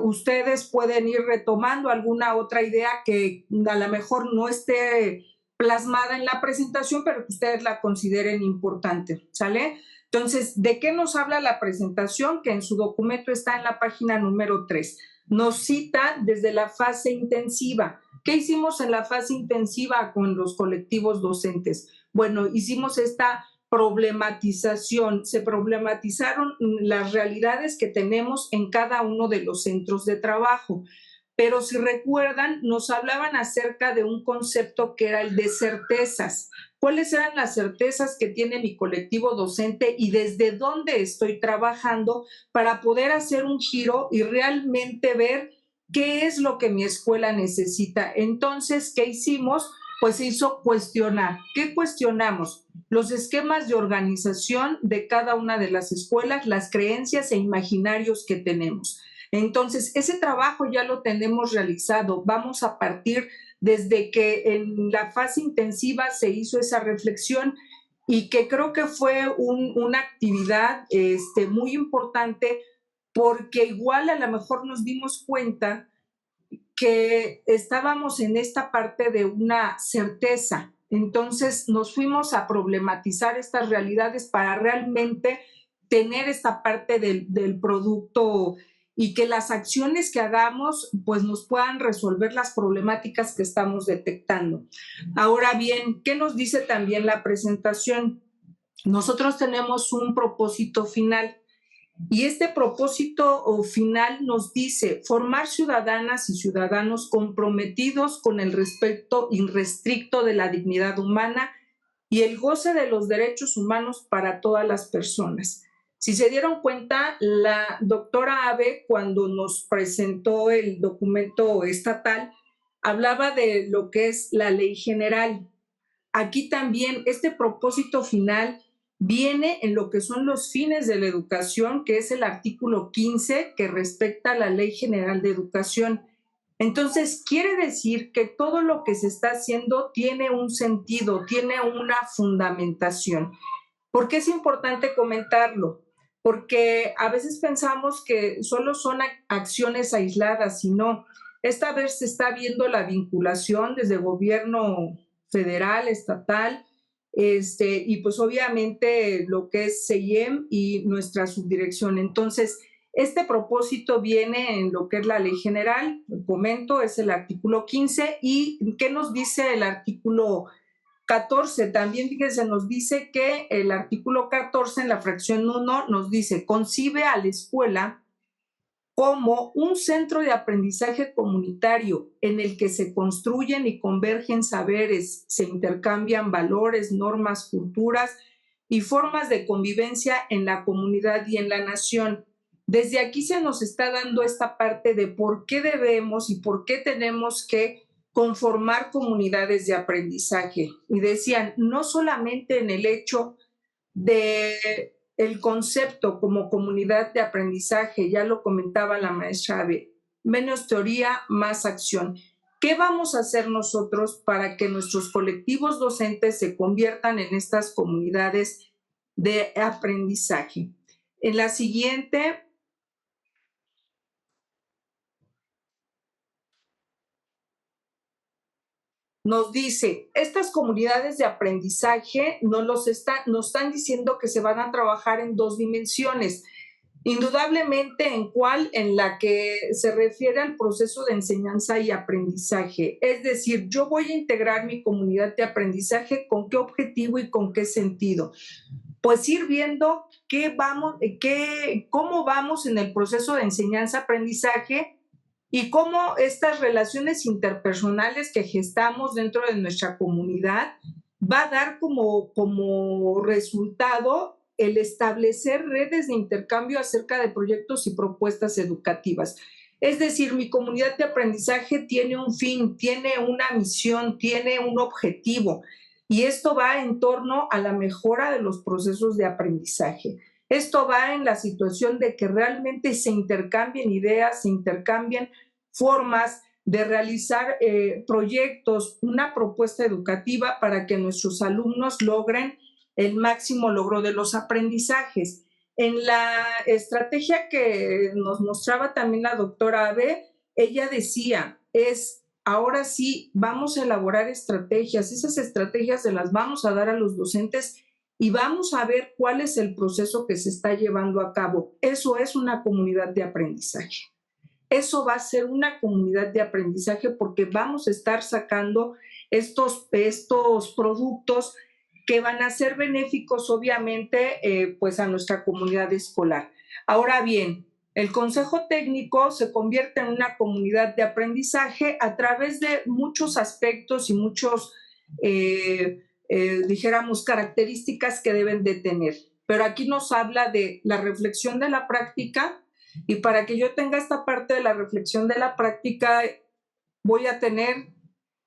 Ustedes pueden ir retomando alguna otra idea que a lo mejor no esté plasmada en la presentación, pero que ustedes la consideren importante, ¿sale? Entonces, ¿de qué nos habla la presentación? Que en su documento está en la página número 3. Nos cita desde la fase intensiva. ¿Qué hicimos en la fase intensiva con los colectivos docentes? Bueno, hicimos esta problematización, se problematizaron las realidades que tenemos en cada uno de los centros de trabajo. pero si recuerdan, nos hablaban acerca de un concepto que era el de certezas. ¿Cuáles eran las certezas que tiene mi colectivo docente y desde dónde estoy trabajando para poder hacer un giro y realmente ver qué es lo que mi escuela necesita? Entonces, ¿qué hicimos? Pues se hizo cuestionar. ¿Qué cuestionamos? Los esquemas de organización de cada una de las escuelas, las creencias e imaginarios que tenemos. Entonces, ese trabajo ya lo tenemos realizado. Vamos a partir desde que en la fase intensiva se hizo esa reflexión y que creo que fue una actividad muy importante porque igual a lo mejor nos dimos cuenta que estábamos en esta parte de una certeza. Entonces nos fuimos a problematizar estas realidades para realmente tener esta parte del producto y que las acciones que hagamos pues nos puedan resolver las problemáticas que estamos detectando. Ahora bien, ¿qué nos dice también la presentación? Nosotros tenemos un propósito final. Y este propósito final nos dice formar ciudadanas y ciudadanos comprometidos con el respeto irrestricto de la dignidad humana y el goce de los derechos humanos para todas las personas. Si se dieron cuenta, la doctora Abe, cuando nos presentó el documento estatal, hablaba de lo que es la ley general. Aquí también este propósito final viene en lo que son los fines de la educación, que es el artículo 15, que respecta a la Ley General de Educación. Entonces, quiere decir que todo lo que se está haciendo tiene un sentido, tiene una fundamentación. ¿Por qué es importante comentarlo? Porque a veces pensamos que solo son acciones aisladas y no. Esta vez se está viendo la vinculación desde el gobierno federal, estatal, y pues obviamente lo que es CIEM y nuestra subdirección. Entonces, este propósito viene en lo que es la ley general, comento, es el artículo 15. ¿Y qué nos dice el artículo 14? También, fíjense, nos dice que el artículo 14 en la fracción 1 nos dice, concibe a la escuela como un centro de aprendizaje comunitario en el que se construyen y convergen saberes, se intercambian valores, normas, culturas y formas de convivencia en la comunidad y en la nación. Desde aquí se nos está dando esta parte de por qué debemos y por qué tenemos que conformar comunidades de aprendizaje. Y decían, no solamente en el hecho de el concepto como comunidad de aprendizaje, ya lo comentaba la maestra Abe, menos teoría, más acción. ¿Qué vamos a hacer nosotros para que nuestros colectivos docentes se conviertan en estas comunidades de aprendizaje? En la siguiente nos dice, estas comunidades de aprendizaje nos están diciendo que se van a trabajar en dos dimensiones. Indudablemente, en la que se refiere al proceso de enseñanza y aprendizaje. Es decir, yo voy a integrar mi comunidad de aprendizaje con qué objetivo y con qué sentido. Pues ir viendo cómo vamos en el proceso de enseñanza-aprendizaje y cómo estas relaciones interpersonales que gestamos dentro de nuestra comunidad va a dar como resultado el establecer redes de intercambio acerca de proyectos y propuestas educativas. Es decir, mi comunidad de aprendizaje tiene un fin, tiene una misión, tiene un objetivo, y esto va en torno a la mejora de los procesos de aprendizaje. Esto va en la situación de que realmente se intercambien ideas, se intercambien formas de realizar proyectos, una propuesta educativa para que nuestros alumnos logren el máximo logro de los aprendizajes. En la estrategia que nos mostraba también la doctora Abe, ella decía, ahora sí, vamos a elaborar estrategias, esas estrategias se las vamos a dar a los docentes y vamos a ver cuál es el proceso que se está llevando a cabo. Eso es una comunidad de aprendizaje. Eso va a ser una comunidad de aprendizaje porque vamos a estar sacando estos productos que van a ser benéficos, obviamente, pues a nuestra comunidad escolar. Ahora bien, El Consejo Técnico se convierte en una comunidad de aprendizaje a través de muchos aspectos y muchos, dijéramos, características que deben de tener. Pero aquí nos habla de la reflexión de la práctica, y para que yo tenga esta parte de la reflexión de la práctica, voy a tener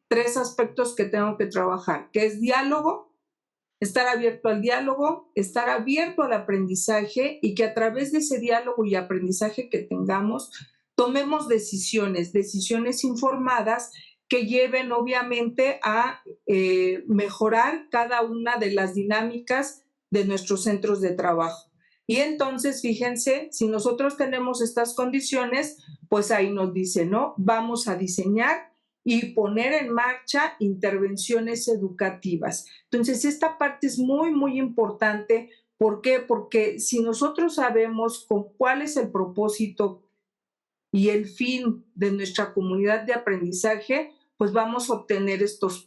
3 aspectos que tengo que trabajar, que es diálogo, estar abierto al diálogo, estar abierto al aprendizaje, y que a través de ese diálogo y aprendizaje que tengamos, tomemos decisiones informadas que lleven obviamente a mejorar cada una de las dinámicas de nuestros centros de trabajo. Y entonces, fíjense, si nosotros tenemos estas condiciones, pues ahí nos dice, ¿no? Vamos a diseñar y poner en marcha intervenciones educativas. Entonces, esta parte es muy, muy importante. ¿Por qué? Porque si nosotros sabemos cuál es el propósito y el fin de nuestra comunidad de aprendizaje, pues vamos a obtener estos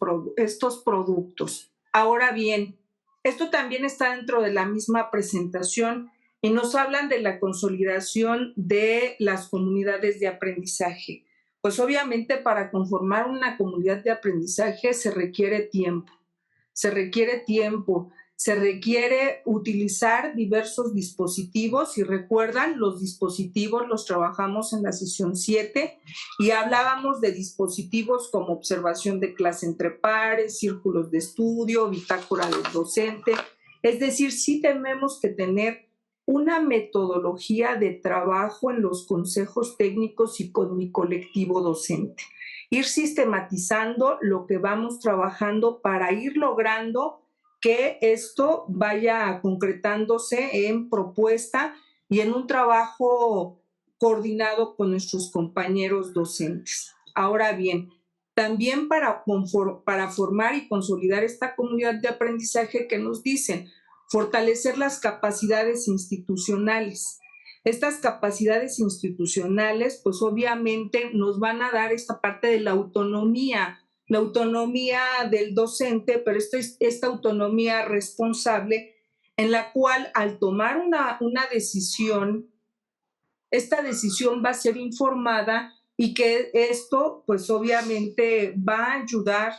productos. Ahora bien, esto también está dentro de la misma presentación y nos hablan de la consolidación de las comunidades de aprendizaje. Pues obviamente para conformar una comunidad de aprendizaje se requiere tiempo, se requiere utilizar diversos dispositivos. Si recuerdan, los dispositivos los trabajamos en la sesión 7 y hablábamos de dispositivos como observación de clase entre pares, círculos de estudio, bitácora del docente. Es decir, sí tenemos que tener una metodología de trabajo en los consejos técnicos y con mi colectivo docente. Ir sistematizando lo que vamos trabajando para ir logrando que esto vaya concretándose en propuesta y en un trabajo coordinado con nuestros compañeros docentes. Ahora bien, también para formar y consolidar esta comunidad de aprendizaje que nos dicen, fortalecer las capacidades institucionales. Estas capacidades institucionales, pues obviamente nos van a dar esta parte de la autonomía del docente, pero esta autonomía responsable en la cual al tomar una decisión, esta decisión va a ser informada y que esto pues obviamente va a ayudar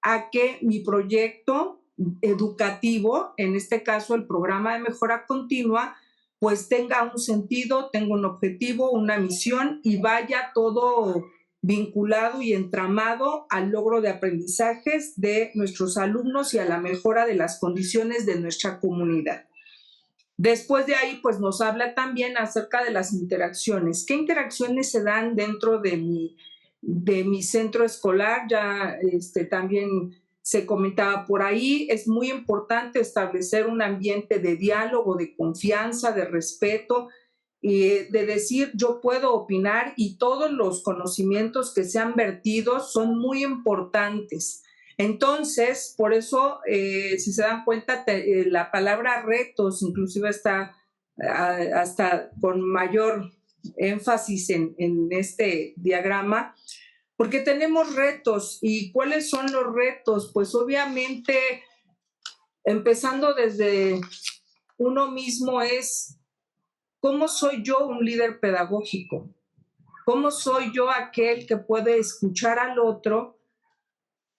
a que mi proyecto educativo, en este caso el programa de mejora continua, pues tenga un sentido, tenga un objetivo, una misión y vaya todo vinculado y entramado al logro de aprendizajes de nuestros alumnos y a la mejora de las condiciones de nuestra comunidad. Después de ahí, pues nos habla también acerca de las interacciones. ¿Qué interacciones se dan dentro de mi centro escolar? Ya también se comentaba por ahí. Es muy importante establecer un ambiente de diálogo, de confianza, de respeto, y de decir yo puedo opinar y todos los conocimientos que se han vertido son muy importantes. Entonces, por eso, si se dan cuenta, la palabra retos inclusive está hasta con mayor énfasis en este diagrama, porque tenemos retos. ¿Y cuáles son los retos? Pues obviamente, empezando desde uno mismo es, ¿cómo soy yo un líder pedagógico? ¿Cómo soy yo aquel que puede escuchar al otro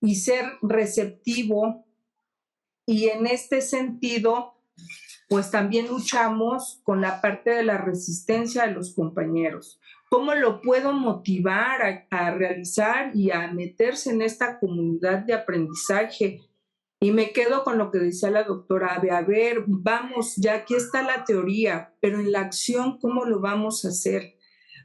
y ser receptivo? Y en este sentido, pues también luchamos con la parte de la resistencia de los compañeros. ¿Cómo lo puedo motivar a realizar y a meterse en esta comunidad de aprendizaje? Y me quedo con lo que decía la doctora Abe. A ver, vamos, ya aquí está la teoría, pero en la acción, ¿cómo lo vamos a hacer?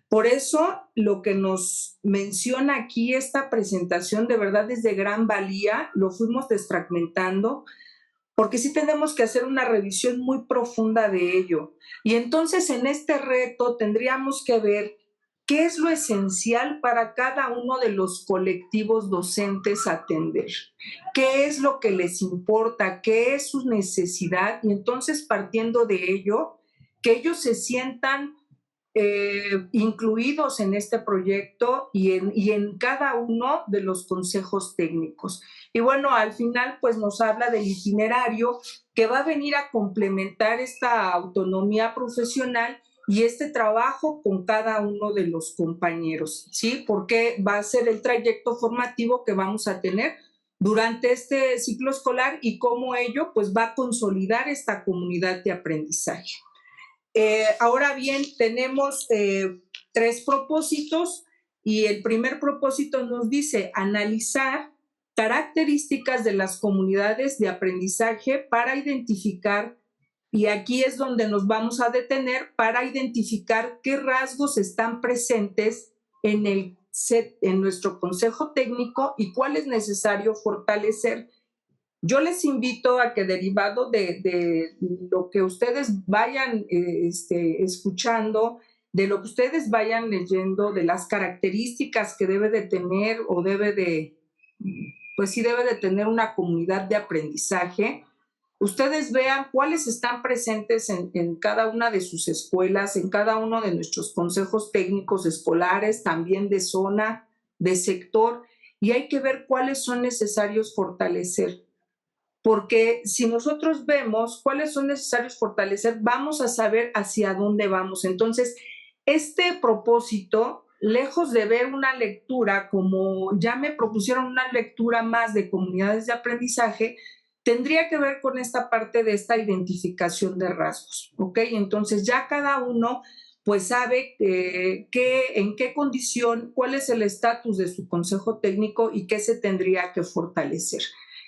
Por eso, lo que nos menciona aquí esta presentación de verdad es de gran valía. Lo fuimos desfragmentando, porque sí tenemos que hacer una revisión muy profunda de ello. Y entonces, en este reto tendríamos que ver qué es lo esencial para cada uno de los colectivos docentes atender, qué es lo que les importa, qué es su necesidad, y entonces partiendo de ello, que ellos se sientan incluidos en este proyecto y en cada uno de los consejos técnicos. Y bueno, al final pues nos habla del itinerario que va a venir a complementar esta autonomía profesional y este trabajo con cada uno de los compañeros, ¿sí? Porque va a ser el trayecto formativo que vamos a tener durante este ciclo escolar y cómo ello pues va a consolidar esta comunidad de aprendizaje. Ahora bien, tenemos 3 propósitos y el primer propósito nos dice analizar características de las comunidades de aprendizaje para identificar, y aquí es donde nos vamos a detener, para identificar qué rasgos están presentes en nuestro consejo técnico y cuál es necesario fortalecer. Yo les invito a que, derivado de lo que ustedes vayan escuchando, de lo que ustedes vayan leyendo, de las características que debe de tener o debe de tener una comunidad de aprendizaje, ustedes vean cuáles están presentes en cada una de sus escuelas, en cada uno de nuestros consejos técnicos escolares, también de zona, de sector, y hay que ver cuáles son necesarios fortalecer. Porque si nosotros vemos cuáles son necesarios fortalecer, vamos a saber hacia dónde vamos. Entonces, este propósito, lejos de ver una lectura, como ya me propusieron una lectura más de comunidades de aprendizaje, tendría que ver con esta parte de esta identificación de rasgos, ¿ok? Entonces, ya cada uno pues sabe en qué condición, cuál es el estatus de su consejo técnico y qué se tendría que fortalecer.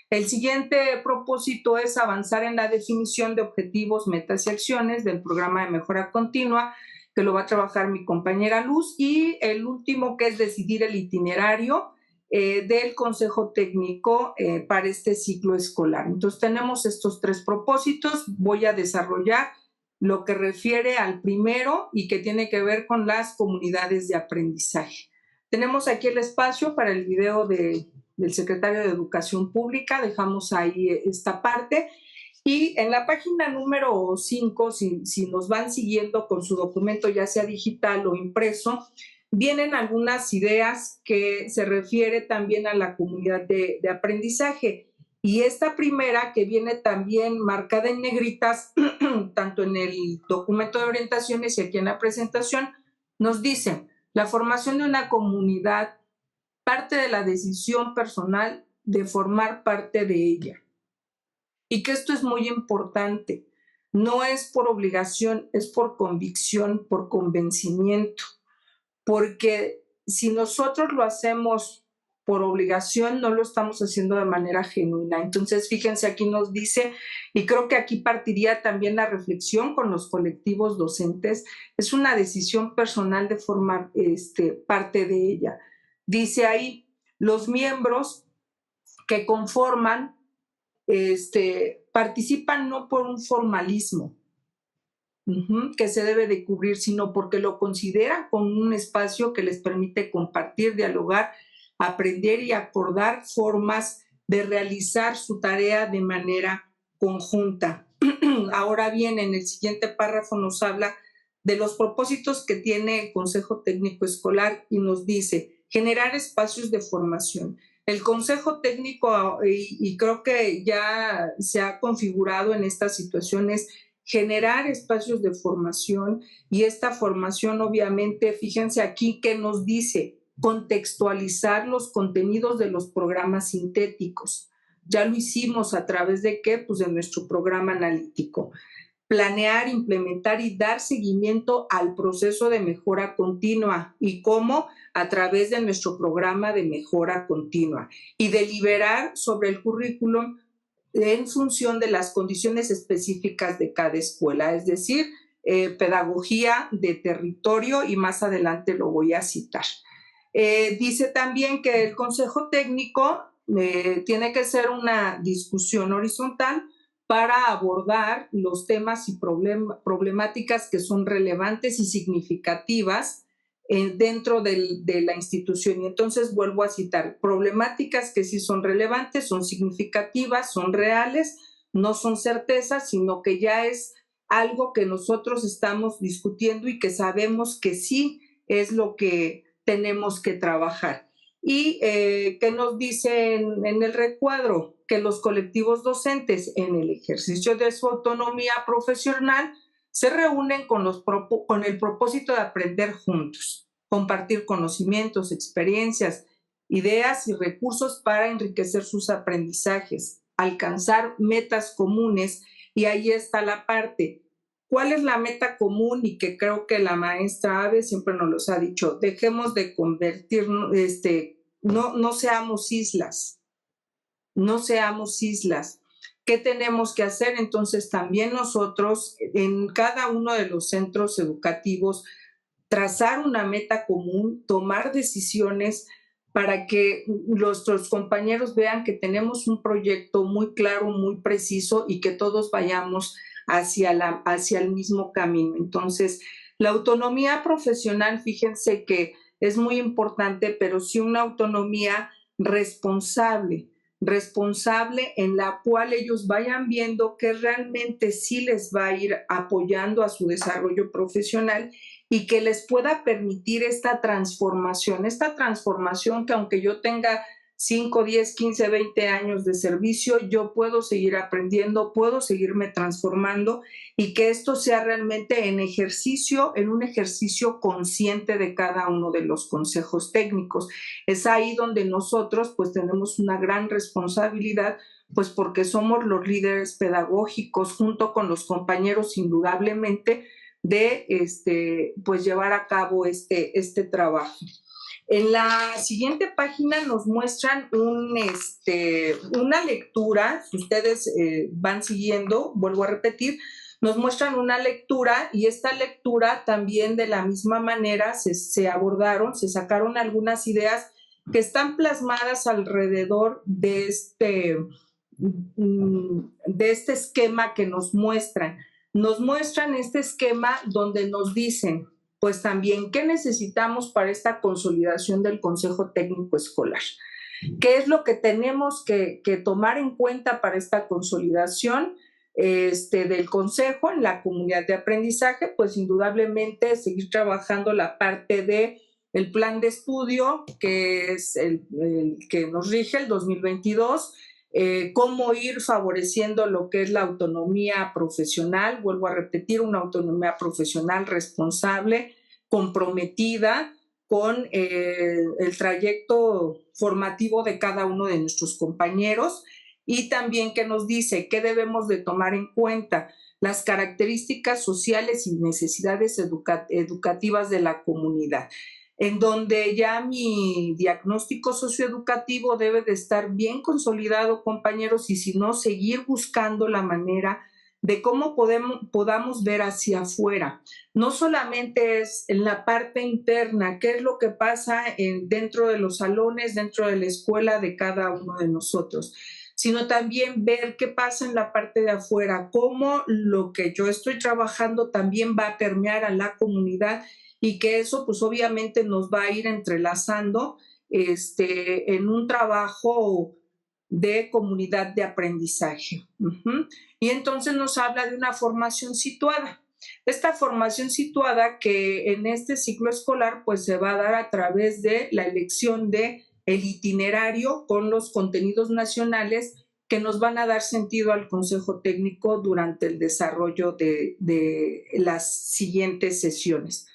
El siguiente propósito es avanzar en la definición de objetivos, metas y acciones del programa de mejora continua, que lo va a trabajar mi compañera Luz, y el último, que es decidir el itinerario del consejo técnico para este ciclo escolar. Entonces tenemos estos 3 propósitos. Voy a desarrollar lo que refiere al primero y que tiene que ver con las comunidades de aprendizaje. Tenemos aquí el espacio para el video del secretario de Educación Pública, dejamos ahí esta parte. Y en la página número 5, si nos van siguiendo con su documento, ya sea digital o impreso, vienen algunas ideas que se refiere también a la comunidad de aprendizaje. Y esta primera, que viene también marcada en negritas, tanto en el documento de orientaciones y aquí en la presentación, nos dice: la formación de una comunidad parte de la decisión personal de formar parte de ella. Y que esto es muy importante. No es por obligación, es por convicción, por convencimiento. Porque si nosotros lo hacemos por obligación, no lo estamos haciendo de manera genuina. Entonces, fíjense, aquí nos dice, y creo que aquí partiría también la reflexión con los colectivos docentes, es una decisión personal de formar parte de ella. Dice ahí, los miembros que conforman participan no por un formalismo que se debe de cubrir, sino porque lo consideran como un espacio que les permite compartir, dialogar, aprender y acordar formas de realizar su tarea de manera conjunta. Ahora bien, en el siguiente párrafo nos habla de los propósitos que tiene el Consejo Técnico Escolar y nos dice: generar espacios de formación. El Consejo Técnico, y creo que ya se ha configurado en estas situaciones, generar espacios de formación, y esta formación, obviamente, fíjense aquí que nos dice: contextualizar los contenidos de los programas sintéticos. Ya lo hicimos a través de ¿qué? Pues de nuestro programa analítico. Planear, implementar y dar seguimiento al proceso de mejora continua. ¿Y cómo? A través de nuestro programa de mejora continua. Y deliberar sobre el currículum en función de las condiciones específicas de cada escuela, es decir, pedagogía de territorio, y más adelante lo voy a citar. Dice también que el Consejo Técnico tiene que ser una discusión horizontal para abordar los temas y problemáticas que son relevantes y significativas dentro de la institución. Y entonces vuelvo a citar: problemáticas que sí son relevantes, son significativas, son reales, no son certezas, sino que ya es algo que nosotros estamos discutiendo y que sabemos que sí es lo que tenemos que trabajar. Y ¿qué nos dice en el recuadro? Que los colectivos docentes, en el ejercicio de su autonomía profesional, Se reúnen con el propósito de aprender juntos, compartir conocimientos, experiencias, ideas y recursos para enriquecer sus aprendizajes, alcanzar metas comunes. Y ahí está la parte. ¿Cuál es la meta común? Y que creo que la maestra Ave siempre nos los ha dicho: dejemos de convertirnos, no seamos islas, no seamos islas. ¿Qué tenemos que hacer? Entonces también nosotros en cada uno de los centros educativos trazar una meta común, tomar decisiones para que nuestros compañeros vean que tenemos un proyecto muy claro, muy preciso y que todos vayamos hacia el mismo camino. Entonces, la autonomía profesional, fíjense que es muy importante, pero sí una autonomía responsable en la cual ellos vayan viendo que realmente sí les va a ir apoyando a su desarrollo profesional y que les pueda permitir esta transformación que aunque yo tenga 5, 10, 15, 20 años de servicio, yo puedo seguir aprendiendo, puedo seguirme transformando y que esto sea realmente en un ejercicio consciente de cada uno de los consejos técnicos. Es ahí donde nosotros pues tenemos una gran responsabilidad, pues porque somos los líderes pedagógicos junto con los compañeros indudablemente de pues llevar a cabo este trabajo. En la siguiente página nos muestran una lectura, si ustedes van siguiendo, vuelvo a repetir, nos muestran una lectura y esta lectura también de la misma manera se sacaron algunas ideas que están plasmadas alrededor de este esquema que nos muestran. Nos muestran este esquema donde nos dicen pues también qué necesitamos para esta consolidación del Consejo Técnico Escolar. ¿Qué es lo que tenemos que tomar en cuenta para esta consolidación del Consejo en la comunidad de aprendizaje? Pues indudablemente seguir trabajando la parte del plan de estudio, que es el que nos rige el 2022, cómo ir favoreciendo lo que es la autonomía profesional, vuelvo a repetir, una autonomía profesional responsable, comprometida con el trayecto formativo de cada uno de nuestros compañeros y también que nos dice qué debemos de tomar en cuenta, las características sociales y necesidades educativas de la comunidad, en donde ya mi diagnóstico socioeducativo debe de estar bien consolidado, compañeros, y si no, seguir buscando la manera de cómo podamos ver hacia afuera. No solamente es en la parte interna, qué es lo que pasa dentro de los salones, dentro de la escuela de cada uno de nosotros, sino también ver qué pasa en la parte de afuera, cómo lo que yo estoy trabajando también va a permear a la comunidad y que eso pues obviamente nos va a ir entrelazando en un trabajo de comunidad de aprendizaje. Y entonces nos habla de una formación situada. Esta formación situada que en este ciclo escolar pues se va a dar a través de la elección del itinerario con los contenidos nacionales que nos van a dar sentido al Consejo Técnico durante el desarrollo de las siguientes sesiones.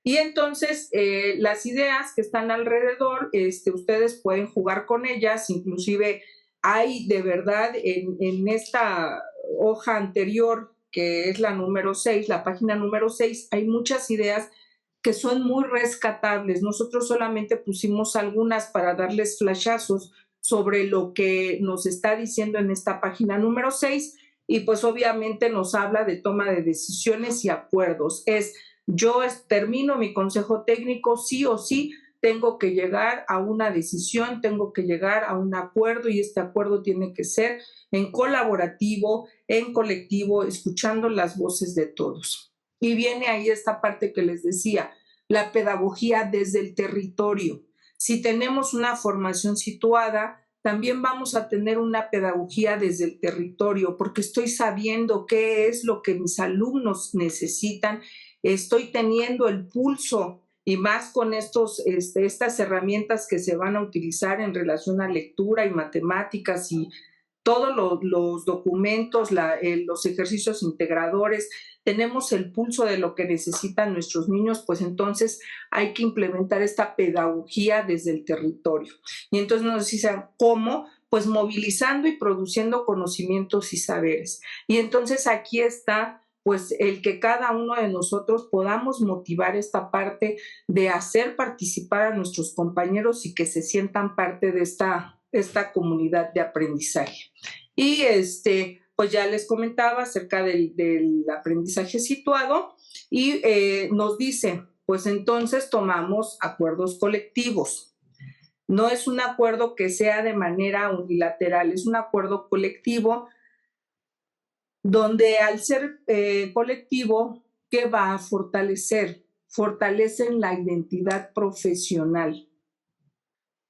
Y entonces las ideas que están alrededor, ustedes pueden jugar con ellas, inclusive hay de verdad en esta hoja anterior, que es la número 6, la página número 6, hay muchas ideas que son muy rescatables. Nosotros solamente pusimos algunas para darles flashazos sobre lo que nos está diciendo en esta página número 6 y pues obviamente nos habla de toma de decisiones y acuerdos. Yo termino mi consejo técnico, sí o sí, tengo que llegar a una decisión, tengo que llegar a un acuerdo y este acuerdo tiene que ser en colaborativo, en colectivo, escuchando las voces de todos. Y viene ahí esta parte que les decía, la pedagogía desde el territorio. Si tenemos una formación situada, también vamos a tener una pedagogía desde el territorio, porque estoy sabiendo qué es lo que mis alumnos necesitan, estoy teniendo el pulso y más con estas herramientas que se van a utilizar en relación a lectura y matemáticas y todos los documentos, los ejercicios integradores, tenemos el pulso de lo que necesitan nuestros niños, pues entonces hay que implementar esta pedagogía desde el territorio. Y entonces nos dicen, ¿cómo? Pues movilizando y produciendo conocimientos y saberes. Y entonces aquí está pues el que cada uno de nosotros podamos motivar esta parte de hacer participar a nuestros compañeros y que se sientan parte de esta comunidad de aprendizaje. Y pues ya les comentaba acerca del aprendizaje situado y nos dice, pues entonces tomamos acuerdos colectivos. No es un acuerdo que sea de manera unilateral, es un acuerdo colectivo donde al ser colectivo, ¿qué va a fortalecer? Fortalecen la identidad profesional.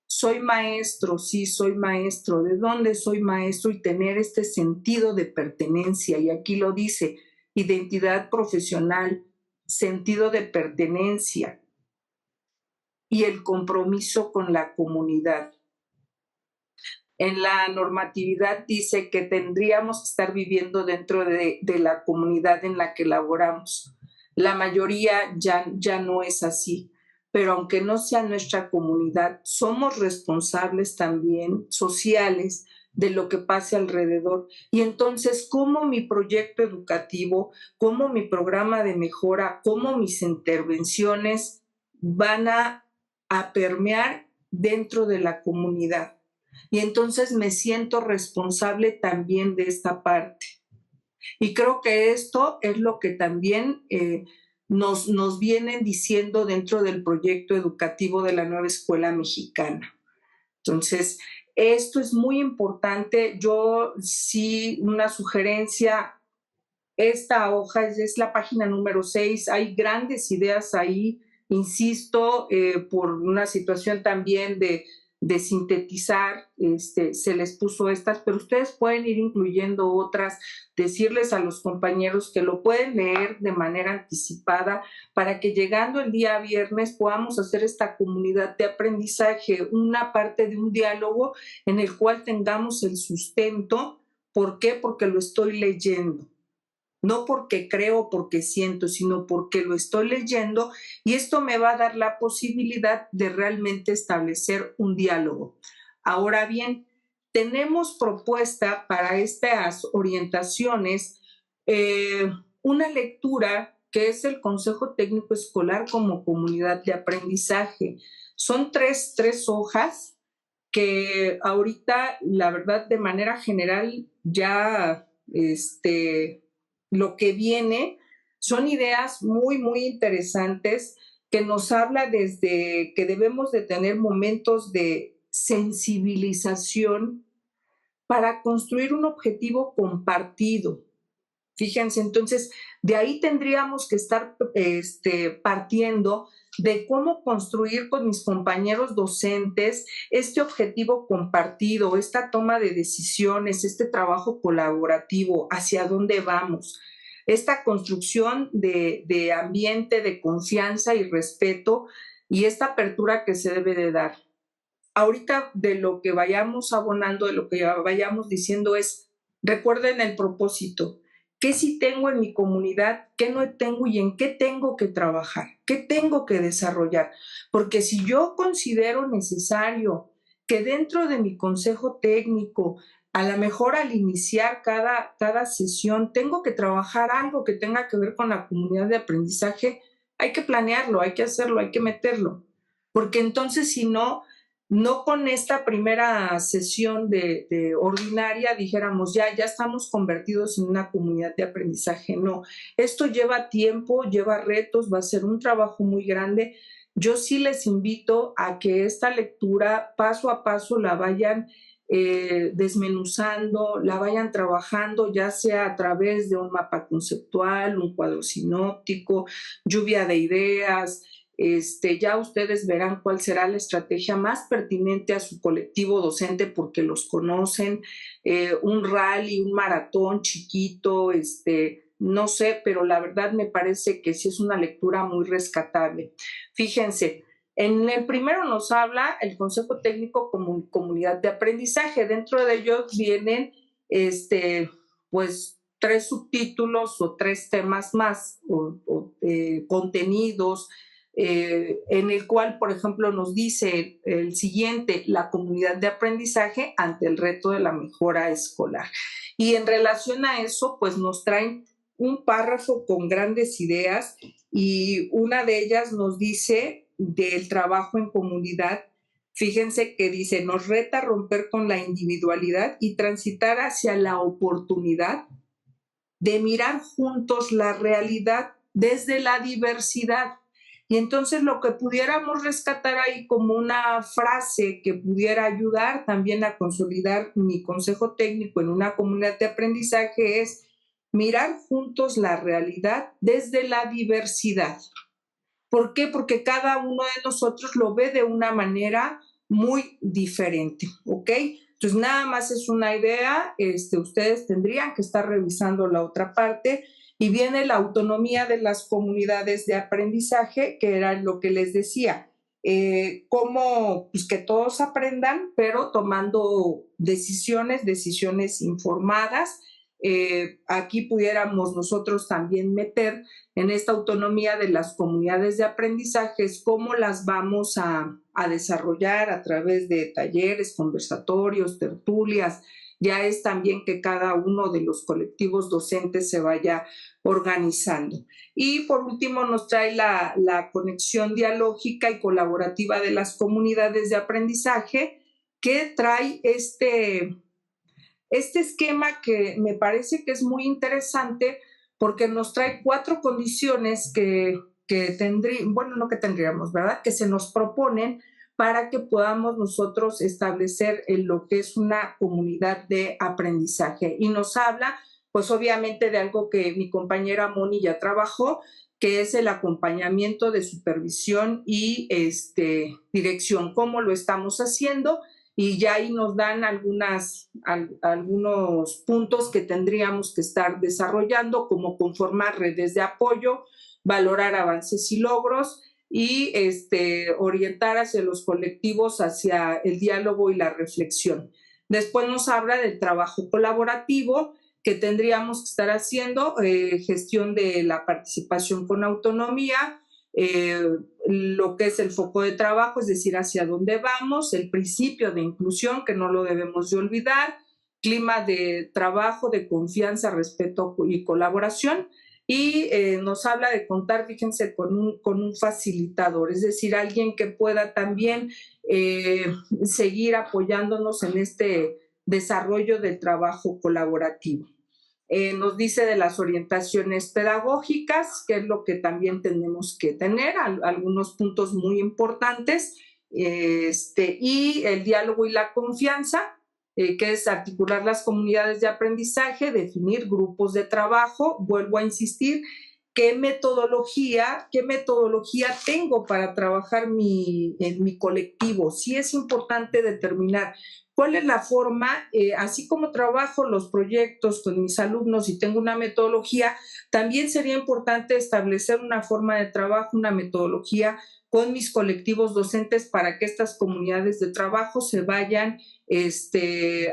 Soy maestro, sí, soy maestro. ¿De dónde soy maestro? Y tener este sentido de pertenencia. Y aquí lo dice, identidad profesional, sentido de pertenencia y el compromiso con la comunidad. En la normatividad dice que tendríamos que estar viviendo dentro de la comunidad en la que laboramos. La mayoría ya no es así, pero aunque no sea nuestra comunidad, somos responsables también sociales de lo que pase alrededor. Y entonces, ¿cómo mi proyecto educativo, cómo mi programa de mejora, cómo mis intervenciones van a permear dentro de la comunidad? Y entonces me siento responsable también de esta parte. Y creo que esto es lo que también nos vienen diciendo dentro del proyecto educativo de la nueva escuela mexicana. Entonces, esto es muy importante. Yo sí, una sugerencia, esta hoja es la página número 6, hay grandes ideas ahí, insisto, por una situación también de sintetizar, se les puso estas, pero ustedes pueden ir incluyendo otras, decirles a los compañeros que lo pueden leer de manera anticipada para que llegando el día viernes podamos hacer esta comunidad de aprendizaje, una parte de un diálogo en el cual tengamos el sustento. ¿Por qué? Porque lo estoy leyendo. No porque creo, porque siento, sino porque lo estoy leyendo y esto me va a dar la posibilidad de realmente establecer un diálogo. Ahora bien, tenemos propuesta para estas orientaciones una lectura que es el Consejo Técnico Escolar como comunidad de aprendizaje. Son tres hojas que ahorita, la verdad, de manera general ya lo que viene son ideas muy, muy interesantes que nos habla desde que debemos de tener momentos de sensibilización para construir un objetivo compartido. Fíjense, entonces, de ahí tendríamos que estar partiendo de cómo construir con mis compañeros docentes este objetivo compartido, esta toma de decisiones, este trabajo colaborativo, hacia dónde vamos, esta construcción de ambiente de confianza y respeto y esta apertura que se debe de dar. Ahorita de lo que vayamos abonando, de lo que vayamos diciendo es, recuerden el propósito. ¿Qué sí tengo en mi comunidad? ¿Qué no tengo y en qué tengo que trabajar? ¿Qué tengo que desarrollar? Porque si yo considero necesario que dentro de mi consejo técnico, a lo mejor al iniciar cada sesión, tengo que trabajar algo que tenga que ver con la comunidad de aprendizaje, hay que planearlo, hay que hacerlo, hay que meterlo. Porque entonces, si no con esta primera sesión de ordinaria dijéramos ya estamos convertidos en una comunidad de aprendizaje. No, esto lleva tiempo, lleva retos, va a ser un trabajo muy grande. Yo sí les invito a que esta lectura paso a paso la vayan desmenuzando, la vayan trabajando, ya sea a través de un mapa conceptual, un cuadro sinóptico, lluvia de ideas. Ya ustedes verán cuál será la estrategia más pertinente a su colectivo docente porque los conocen, un rally, un maratón chiquito, no sé, pero la verdad me parece que sí es una lectura muy rescatable. Fíjense, en el primero nos habla el Consejo Técnico como comunidad de aprendizaje. Dentro de ellos vienen pues 3 subtítulos o 3 temas más o contenidos, en el cual, por ejemplo, nos dice el siguiente: la comunidad de aprendizaje ante el reto de la mejora escolar. Y en relación a eso, pues nos traen un párrafo con grandes ideas, y una de ellas nos dice del trabajo en comunidad. Fíjense que dice: nos reta a romper con la individualidad y transitar hacia la oportunidad de mirar juntos la realidad desde la diversidad. Y entonces lo que pudiéramos rescatar ahí como una frase que pudiera ayudar también a consolidar mi consejo técnico en una comunidad de aprendizaje es mirar juntos la realidad desde la diversidad. ¿Por qué? Porque cada uno de nosotros lo ve de una manera muy diferente, ¿ok? Entonces, nada más es una idea, ustedes tendrían que estar revisando la otra parte, y viene la autonomía de las comunidades de aprendizaje, que era lo que les decía, cómo pues, que todos aprendan, pero tomando decisiones informadas. Aquí pudiéramos nosotros también meter en esta autonomía de las comunidades de aprendizajes cómo las vamos a desarrollar a través de talleres, conversatorios, tertulias. Ya es también que cada uno de los colectivos docentes se vaya organizando. Y por último nos trae la conexión dialógica y colaborativa de las comunidades de aprendizaje, que trae este esquema que me parece que es muy interesante, porque nos trae 4 condiciones que tendríamos, bueno, no que tendríamos, ¿verdad? Que se nos proponen para que podamos nosotros establecer lo que es una comunidad de aprendizaje. Y nos habla, pues obviamente, de algo que mi compañera Moni ya trabajó, que es el acompañamiento de supervisión y dirección, cómo lo estamos haciendo. Y ya ahí nos dan algunos puntos que tendríamos que estar desarrollando, como conformar redes de apoyo, valorar avances y logros, y orientar hacia los colectivos, hacia el diálogo y la reflexión. Después nos habla del trabajo colaborativo que tendríamos que estar haciendo, gestión de la participación con autonomía, lo que es el foco de trabajo, es decir, hacia dónde vamos, el principio de inclusión, que no lo debemos de olvidar, clima de trabajo, de confianza, respeto y colaboración, y nos habla de contar, fíjense, con un facilitador, es decir, alguien que pueda también seguir apoyándonos en este desarrollo del trabajo colaborativo. Nos dice de las orientaciones pedagógicas, que es lo que también tenemos que tener, algunos puntos muy importantes, y el diálogo y la confianza, que es articular las comunidades de aprendizaje, definir grupos de trabajo. Vuelvo a insistir, ¿qué metodología tengo para trabajar en mi colectivo? Sí es importante determinar cuál es la forma, así como trabajo los proyectos con mis alumnos y tengo una metodología, también sería importante establecer una forma de trabajo, una metodología con mis colectivos docentes para que estas comunidades de trabajo se vayan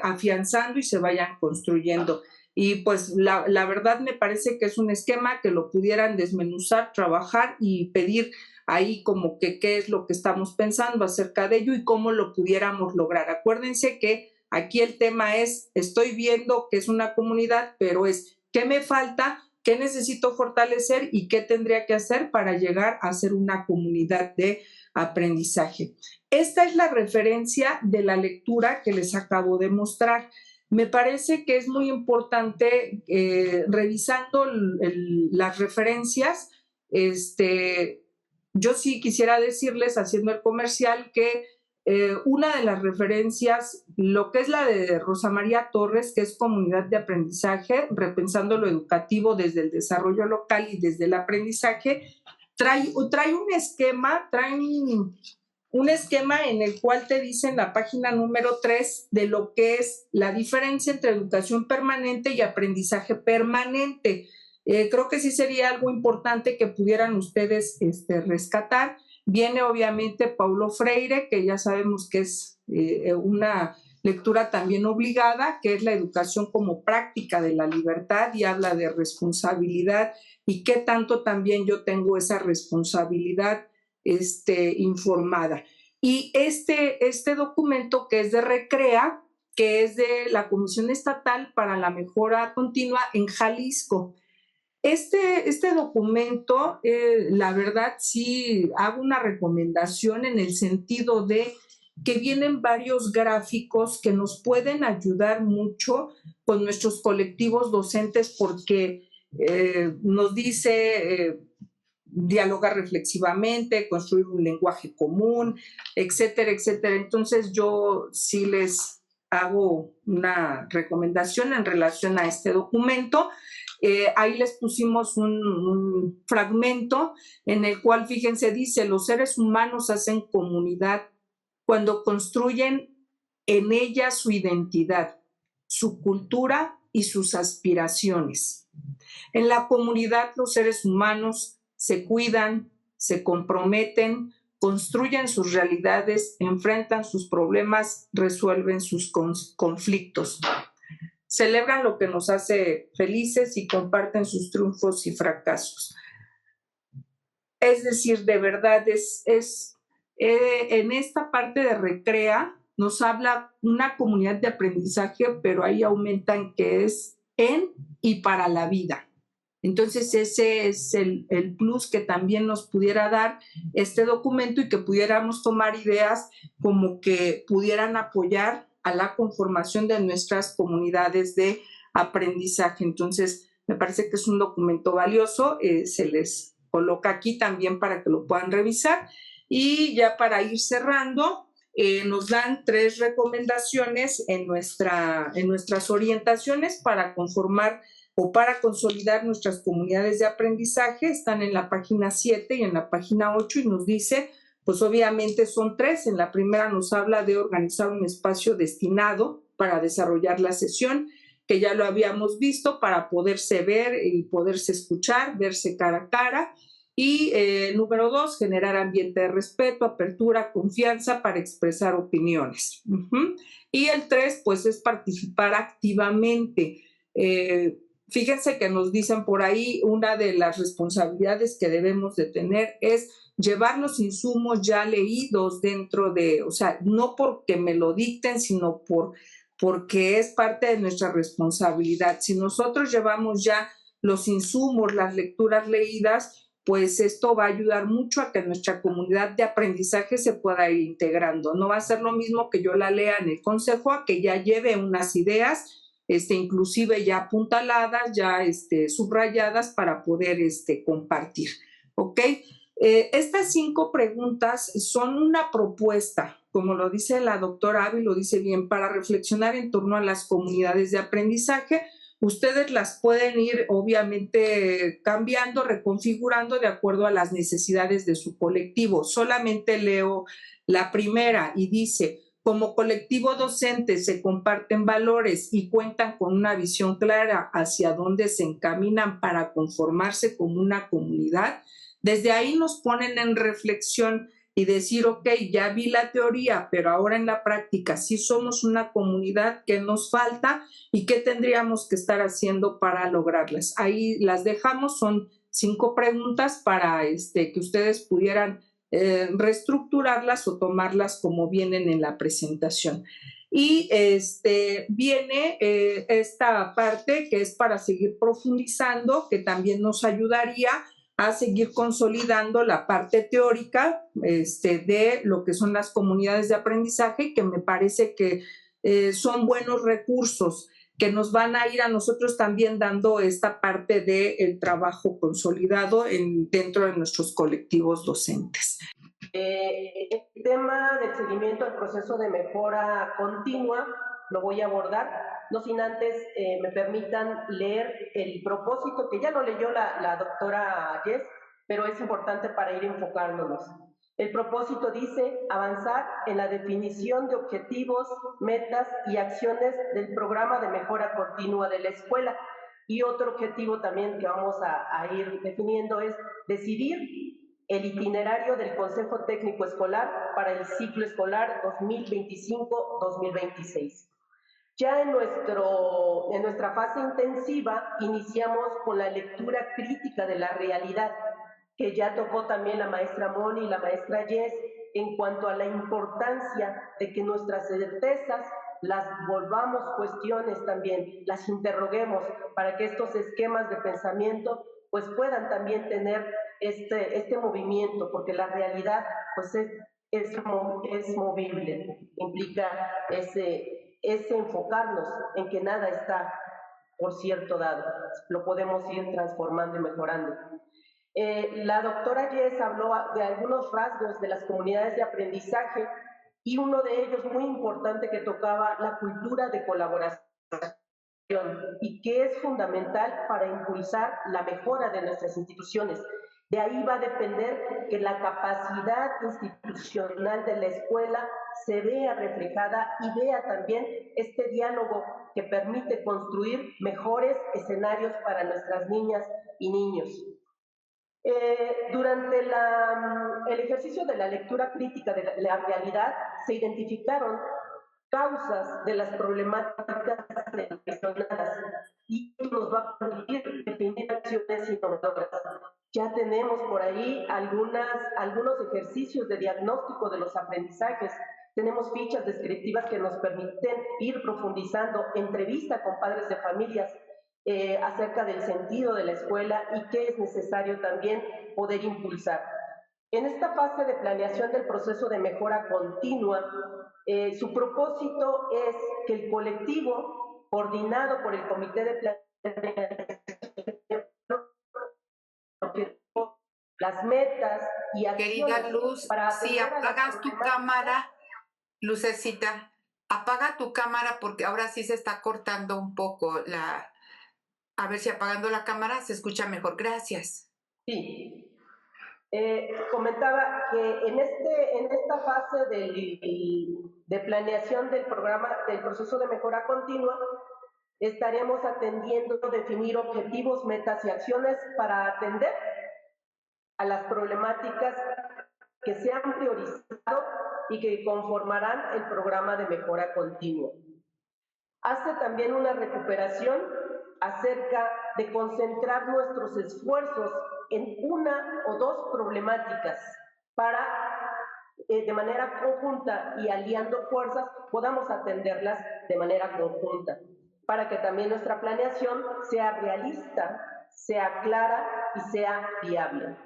afianzando y se vayan construyendo. Y pues la verdad me parece que es un esquema que lo pudieran desmenuzar, trabajar y pedir ahí como que qué es lo que estamos pensando acerca de ello y cómo lo pudiéramos lograr. Acuérdense que aquí el tema es, estoy viendo que es una comunidad, pero es qué me falta, qué necesito fortalecer y qué tendría que hacer para llegar a ser una comunidad de aprendizaje. Esta es la referencia de la lectura que les acabo de mostrar. Me parece que es muy importante, revisando las referencias, yo sí quisiera decirles, haciendo el comercial, que una de las referencias, lo que es la de Rosa María Torres, que es Comunidad de Aprendizaje, repensando lo educativo desde el desarrollo local y desde el aprendizaje, trae un esquema en el cual te dice en la página número 3 de lo que es la diferencia entre educación permanente y aprendizaje permanente. Creo que sí sería algo importante que pudieran ustedes rescatar. Viene obviamente Paulo Freire, que ya sabemos que es una lectura también obligada, que es la educación como práctica de la libertad y habla de responsabilidad y qué tanto también yo tengo esa responsabilidad informada. Y este documento que es de Recrea, que es de la Comisión Estatal para la Mejora Continua en Jalisco. Este documento, la verdad, sí hago una recomendación en el sentido de que vienen varios gráficos que nos pueden ayudar mucho con nuestros colectivos docentes porque nos dice dialogar reflexivamente, construir un lenguaje común, etcétera, etcétera. Entonces yo sí les hago una recomendación en relación a este documento. Ahí les pusimos un fragmento en el cual, fíjense, dice, los seres humanos hacen comunidad cuando construyen en ella su identidad, su cultura y sus aspiraciones. En la comunidad los seres humanos se cuidan, se comprometen, construyen sus realidades, enfrentan sus problemas, resuelven sus conflictos. Celebran lo que nos hace felices y comparten sus triunfos y fracasos. Es decir, de verdad, en esta parte de Recrea nos habla una comunidad de aprendizaje, pero ahí aumentan que es en y para la vida. Entonces ese es el plus que también nos pudiera dar este documento y que pudiéramos tomar ideas como que pudieran apoyar a la conformación de nuestras comunidades de aprendizaje. Entonces me parece que es un documento valioso, se les coloca aquí también para que lo puedan revisar. Y ya para ir cerrando, nos dan 3 recomendaciones en nuestras orientaciones para conformar o para consolidar nuestras comunidades de aprendizaje. Están en la página 7 y en la página 8 y nos dice, pues obviamente son 3. En la primera nos habla de organizar un espacio destinado para desarrollar la sesión, que ya lo habíamos visto, para poderse ver y poderse escuchar, verse cara a cara. Y número 2, generar ambiente de respeto, apertura, confianza para expresar opiniones. Y el 3, pues es participar activamente. Fíjense que nos dicen por ahí, una de las responsabilidades que debemos de tener es llevar los insumos ya leídos dentro de, o sea, no porque me lo dicten, sino porque es parte de nuestra responsabilidad. Si nosotros llevamos ya los insumos, las lecturas leídas, pues esto va a ayudar mucho a que nuestra comunidad de aprendizaje se pueda ir integrando. No va a ser lo mismo que yo la lea en el consejo a que ya lleve unas ideas, inclusive ya apuntaladas, ya subrayadas para poder compartir. ¿Ok? Estas 5 preguntas son una propuesta, como lo dice la doctora Avi, lo dice bien, para reflexionar en torno a las comunidades de aprendizaje. Ustedes las pueden ir obviamente cambiando, reconfigurando de acuerdo a las necesidades de su colectivo. Solamente leo la primera y dice, como colectivo docente se comparten valores y cuentan con una visión clara hacia dónde se encaminan para conformarse como una comunidad. Desde ahí nos ponen en reflexión y decir, ok, ya vi la teoría, pero ahora en la práctica sí somos una comunidad, ¿qué nos falta y qué tendríamos que estar haciendo para lograrlas? Ahí las dejamos, son 5 preguntas para que ustedes pudieran reestructurarlas o tomarlas como vienen en la presentación. Y viene esta parte que es para seguir profundizando, que también nos ayudaría a seguir consolidando la parte teórica de lo que son las comunidades de aprendizaje, que me parece que son buenos recursos que nos van a ir a nosotros también dando esta parte del trabajo consolidado dentro de nuestros colectivos docentes. El tema del seguimiento al proceso de mejora continua lo voy a abordar, no sin antes me permitan leer el propósito que ya lo leyó la doctora Jess, pero es importante para ir enfocándonos. El propósito dice avanzar en la definición de objetivos, metas y acciones del programa de mejora continua de la escuela. Y otro objetivo también que vamos a ir definiendo es decidir el itinerario del Consejo Técnico Escolar para el ciclo escolar 2025-2026. Ya en nuestra fase intensiva iniciamos con la lectura crítica de la realidad, que ya tocó también la maestra Moni y la maestra Jess, en cuanto a la importancia de que nuestras certezas las volvamos cuestiones también, las interroguemos para que estos esquemas de pensamiento pues puedan también tener este movimiento, porque la realidad pues es movible, implica ese enfocarnos en que nada está por cierto dado, lo podemos ir transformando y mejorando. La doctora Jess habló de algunos rasgos de las comunidades de aprendizaje y uno de ellos muy importante que tocaba la cultura de colaboración y que es fundamental para impulsar la mejora de nuestras instituciones. De ahí va a depender que la capacidad institucional de la escuela se vea reflejada y vea también este diálogo que permite construir mejores escenarios para nuestras niñas y niños. Durante el ejercicio de la lectura crítica de la realidad se identificaron causas de las problemáticas mencionadas y nos va a permitir definir acciones innovadoras. Ya tenemos por ahí algunos ejercicios de diagnóstico de los aprendizajes. Tenemos fichas descriptivas que nos permiten ir profundizando, entrevista con padres de familias acerca del sentido de la escuela y qué es necesario también poder impulsar. En esta fase de planeación del proceso de mejora continua, su propósito es que el colectivo, coordinado por el Comité de Planeación, las metas y acciones. Querida Luz, si apagas tu cámara, Lucecita, apaga tu cámara porque ahora sí se está cortando un poco la... A ver si apagando la cámara se escucha mejor. Gracias. Sí. Comentaba que en esta fase de planeación del programa, del proceso de mejora continua, estaremos atendiendo, definir objetivos, metas y acciones para atender a las problemáticas que se han priorizado y que conformarán el programa de mejora continua. Hace también una recuperación acerca de concentrar nuestros esfuerzos en una o dos problemáticas para, de manera conjunta y aliando fuerzas, podamos atenderlas de manera conjunta, para que también nuestra planeación sea realista, sea clara y sea viable.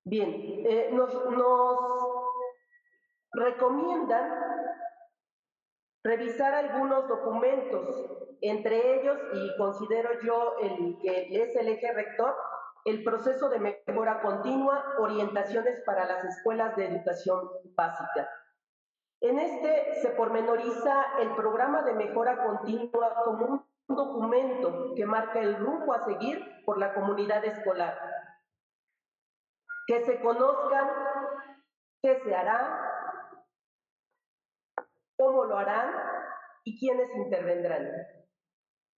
Bien, nos recomiendan revisar algunos documentos, entre ellos, y considero yo que es el eje rector, el proceso de mejora continua, orientaciones para las escuelas de educación básica. En este se pormenoriza el programa de mejora continua como un documento que marca el rumbo a seguir por la comunidad escolar. Que se conozcan qué se hará, cómo lo harán y quiénes intervendrán.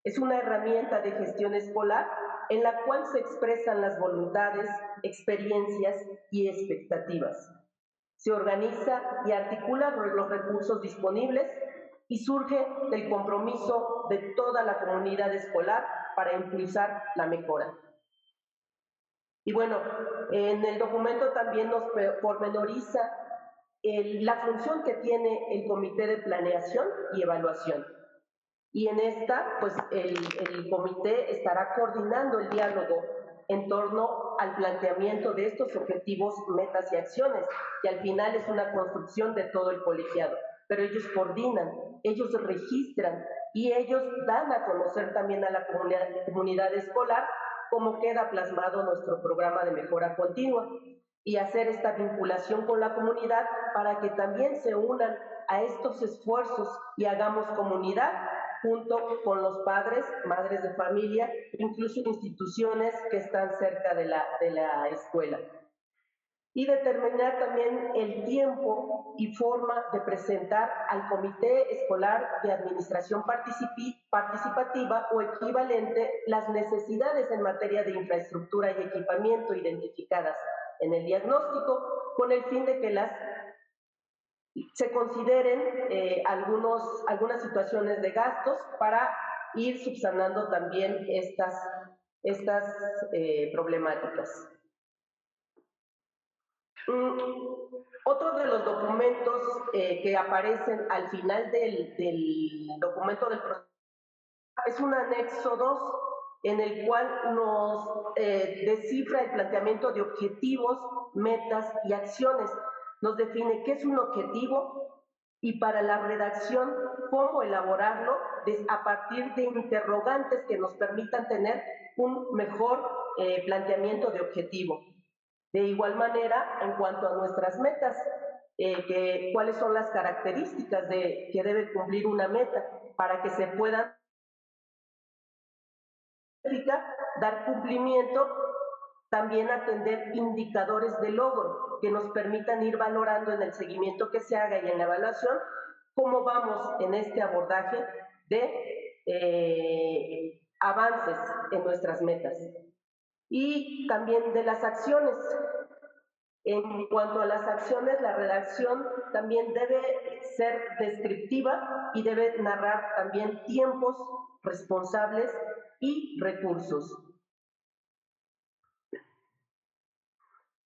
Es una herramienta de gestión escolar en la cual se expresan las voluntades, experiencias y expectativas. Se organiza y articula los recursos disponibles y surge del compromiso de toda la comunidad escolar para impulsar la mejora. Y bueno, en el documento también nos pormenoriza la función que tiene el Comité de Planeación y Evaluación. Y en esta, pues el comité estará coordinando el diálogo en torno al planteamiento de estos objetivos, metas y acciones, que al final es una construcción de todo el colegiado. Pero ellos coordinan, ellos registran y ellos dan a conocer también a la comunidad escolar cómo queda plasmado nuestro programa de mejora continua y hacer esta vinculación con la comunidad para que también se unan a estos esfuerzos y hagamos comunidad junto con los padres, madres de familia, incluso instituciones que están cerca de la escuela. y determinar también el tiempo y forma de presentar al Comité Escolar de Administración Participativa o equivalente las necesidades en materia de infraestructura y equipamiento identificadas en el diagnóstico, con el fin de que se consideren algunas situaciones de gastos para ir subsanando también estas problemáticas. Otro de los documentos que aparecen al final del documento del proceso es un anexo 2, en el cual nos descifra el planteamiento de objetivos, metas y acciones. Nos define qué es un objetivo y para la redacción cómo elaborarlo a partir de interrogantes que nos permitan tener un mejor planteamiento de objetivo. De igual manera, en cuanto a nuestras metas, cuáles son las características que debe cumplir una meta para que se puedan dar cumplimiento, también atender indicadores de logro que nos permitan ir valorando en el seguimiento que se haga y en la evaluación cómo vamos en este abordaje de avances en nuestras metas. Y también de las acciones. En cuanto a las acciones, la redacción también debe ser descriptiva y debe narrar también tiempos, responsables y recursos.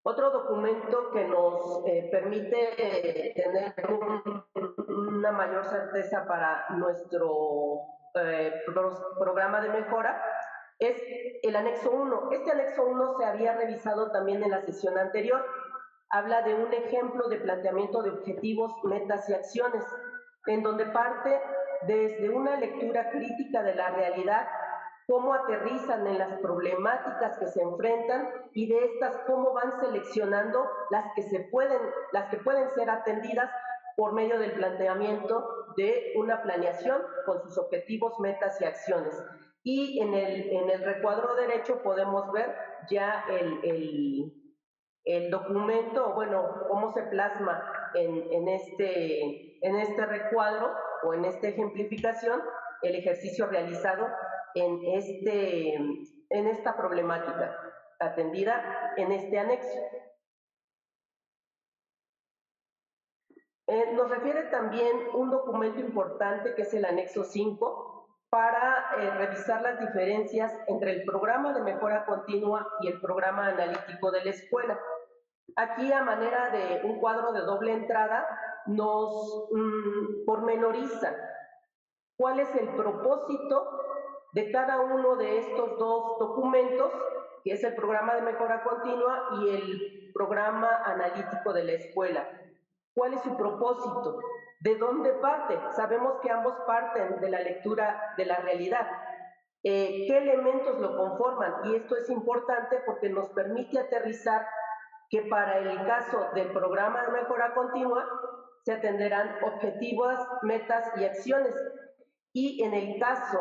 Otro documento que nos permite tener una mayor certeza para nuestro programa de mejora es el anexo 1. Este anexo 1 se había revisado también en la sesión anterior. Habla de un ejemplo de planteamiento de objetivos, metas y acciones, en donde parte desde una lectura crítica de la realidad, cómo aterrizan en las problemáticas que se enfrentan y de estas cómo van seleccionando las que pueden ser atendidas por medio del planteamiento de una planeación con sus objetivos, metas y acciones. Y en el recuadro derecho podemos ver ya el documento, bueno, cómo se plasma en este recuadro o en esta ejemplificación el ejercicio realizado en esta problemática atendida en este anexo. Nos refiere también un documento importante que es el anexo 5 para revisar las diferencias entre el programa de mejora continua y el programa analítico de la escuela. Aquí, a manera de un cuadro de doble entrada, nos pormenoriza cuál es el propósito de cada uno de estos dos documentos, que es el programa de mejora continua y el programa analítico de la escuela. ¿Cuál es su propósito? ¿De dónde parte? Sabemos que ambos parten de la lectura de la realidad. ¿Qué elementos lo conforman? Y esto es importante porque nos permite aterrizar que para el caso del programa de mejora continua se atenderán objetivos, metas y acciones. Y en el caso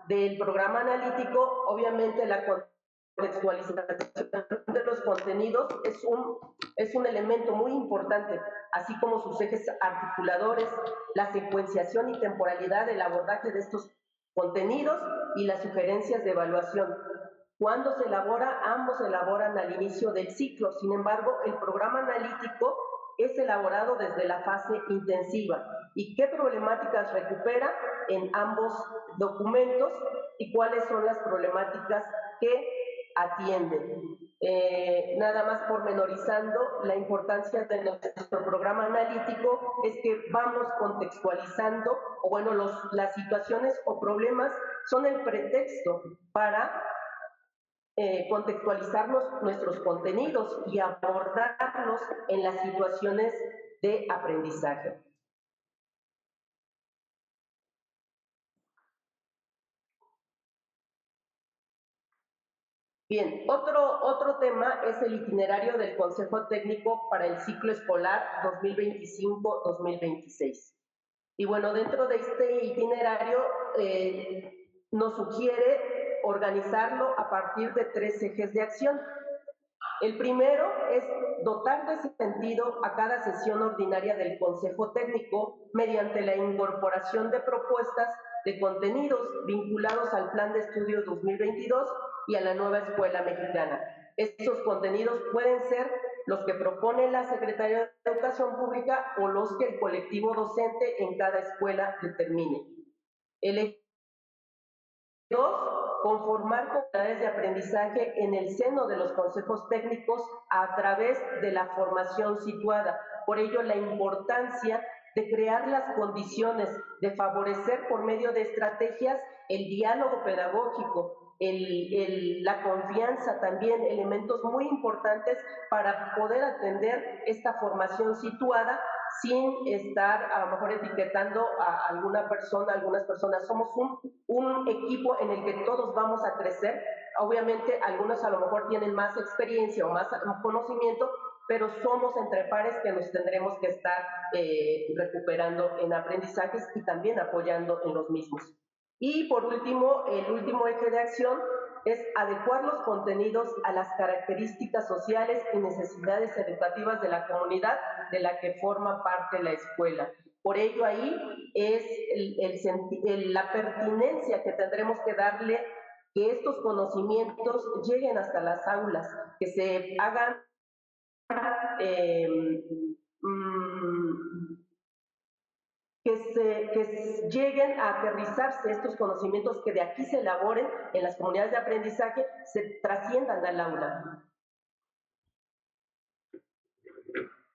del programa analítico, obviamente la contextualización de los contenidos es un elemento muy importante, así como sus ejes articuladores, la secuenciación y temporalidad del abordaje de estos contenidos y las sugerencias de evaluación. Cuando se elabora, ambos se elaboran al inicio del ciclo. Sin embargo, el programa analítico es elaborado desde la fase intensiva. ¿Y qué problemáticas recupera en ambos documentos y cuáles son las problemáticas que atienden? Nada más pormenorizando, la importancia de nuestro programa analítico es que vamos contextualizando, o bueno, las situaciones o problemas son el pretexto para contextualizarnos nuestros contenidos y abordarlos en las situaciones de aprendizaje. Bien, otro tema es el itinerario del Consejo Técnico para el ciclo escolar 2025-2026. Y bueno, dentro de este itinerario nos sugiere organizarlo a partir de 3 ejes de acción. El primero es dotar de sentido a cada sesión ordinaria del Consejo Técnico mediante la incorporación de propuestas de contenidos vinculados al Plan de Estudios 2022 y a la nueva Escuela Mexicana. Estos contenidos pueden ser los que propone la Secretaría de Educación Pública o los que el colectivo docente en cada escuela determine. El 2, conformar comunidades de aprendizaje en el seno de los consejos técnicos a través de la formación situada. Por ello, la importancia de crear las condiciones, de favorecer por medio de estrategias el diálogo pedagógico, la confianza también, elementos muy importantes para poder atender esta formación situada sin estar a lo mejor etiquetando a algunas personas. Somos un equipo en el que todos vamos a crecer. Obviamente algunos a lo mejor tienen más experiencia o más conocimiento, pero somos entre pares que nos tendremos que estar recuperando en aprendizajes y también apoyando en los mismos. Y por último, el último eje de acción es adecuar los contenidos a las características sociales y necesidades educativas de la comunidad de la que forma parte la escuela. Por ello ahí es la pertinencia que tendremos que darle, que estos conocimientos lleguen hasta las aulas, que se hagan que lleguen a aterrizarse estos conocimientos, que de aquí se elaboren en las comunidades de aprendizaje, se trasciendan al aula.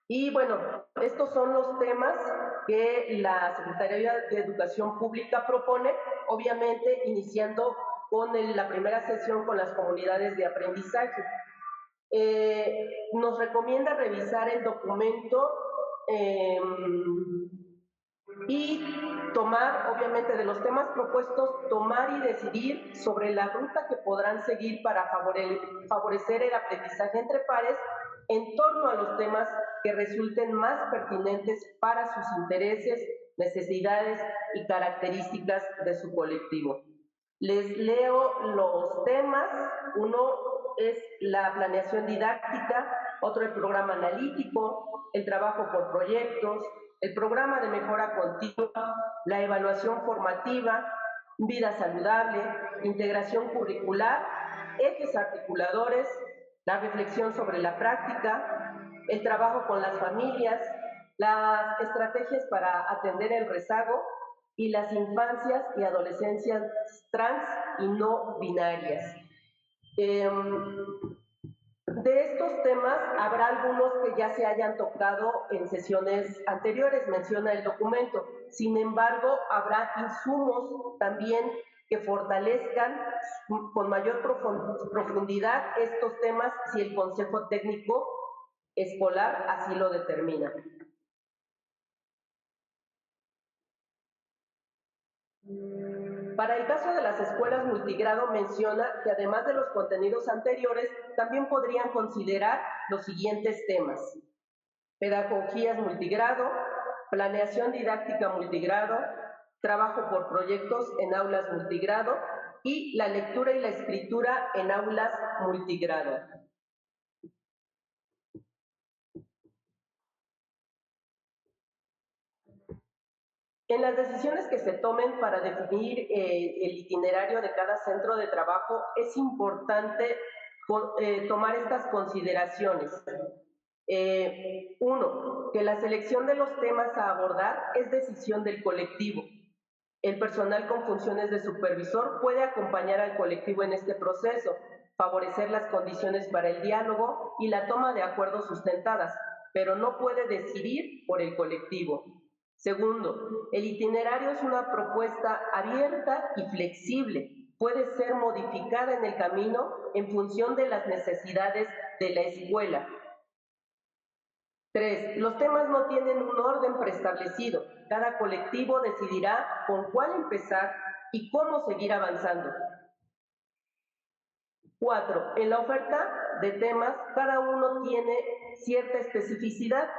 Y bueno, estos son los temas que la Secretaría de Educación Pública propone, obviamente iniciando con la primera sesión con las comunidades de aprendizaje. Nos recomienda revisar el documento y tomar, obviamente, de los temas propuestos, tomar y decidir sobre la ruta que podrán seguir para favorecer el aprendizaje entre pares en torno a los temas que resulten más pertinentes para sus intereses, necesidades y características de su colectivo. Les leo los temas. Uno es la planeación didáctica, otro el programa analítico, el trabajo por proyectos, el programa de mejora continua, la evaluación formativa, vida saludable, integración curricular, ejes articuladores, la reflexión sobre la práctica, el trabajo con las familias, las estrategias para atender el rezago y las infancias y adolescencias trans y no binarias. De estos temas habrá algunos que ya se hayan tocado en sesiones anteriores, menciona el documento. Sin embargo, habrá insumos también que fortalezcan con mayor profundidad estos temas si el Consejo Técnico Escolar así lo determina. Para el caso de las escuelas multigrado, menciona que además de los contenidos anteriores, también podrían considerar los siguientes temas: pedagogías multigrado, planeación didáctica multigrado, trabajo por proyectos en aulas multigrado y la lectura y la escritura en aulas multigrado. En las decisiones que se tomen para definir el itinerario de cada centro de trabajo, es importante tomar estas consideraciones. Uno, que la selección de los temas a abordar es decisión del colectivo. El personal con funciones de supervisor puede acompañar al colectivo en este proceso, favorecer las condiciones para el diálogo y la toma de acuerdos sustentadas, pero no puede decidir por el colectivo. Segundo, el itinerario es una propuesta abierta y flexible. Puede ser modificada en el camino en función de las necesidades de la escuela. 3. Los temas no tienen un orden preestablecido. Cada colectivo decidirá con cuál empezar y cómo seguir avanzando. 4. En la oferta de temas, cada uno tiene cierta especificidad,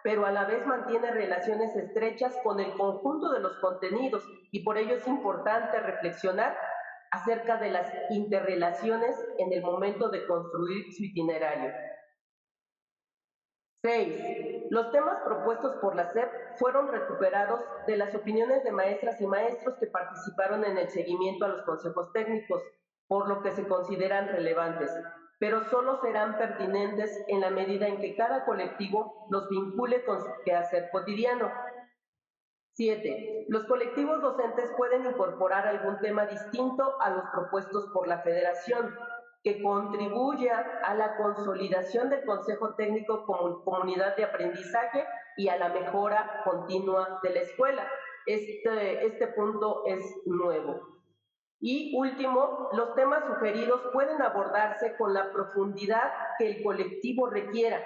pero a la vez mantiene relaciones estrechas con el conjunto de los contenidos, y por ello es importante reflexionar acerca de las interrelaciones en el momento de construir su itinerario. 6. Los temas propuestos por la SEP fueron recuperados de las opiniones de maestras y maestros que participaron en el seguimiento a los consejos técnicos, por lo que se consideran relevantes, pero solo serán pertinentes en la medida en que cada colectivo los vincule con su quehacer cotidiano. 7. Los colectivos docentes pueden incorporar algún tema distinto a los propuestos por la Federación, que contribuya a la consolidación del Consejo Técnico como comunidad de aprendizaje y a la mejora continua de la escuela. Este punto es nuevo. Y último, los temas sugeridos pueden abordarse con la profundidad que el colectivo requiera,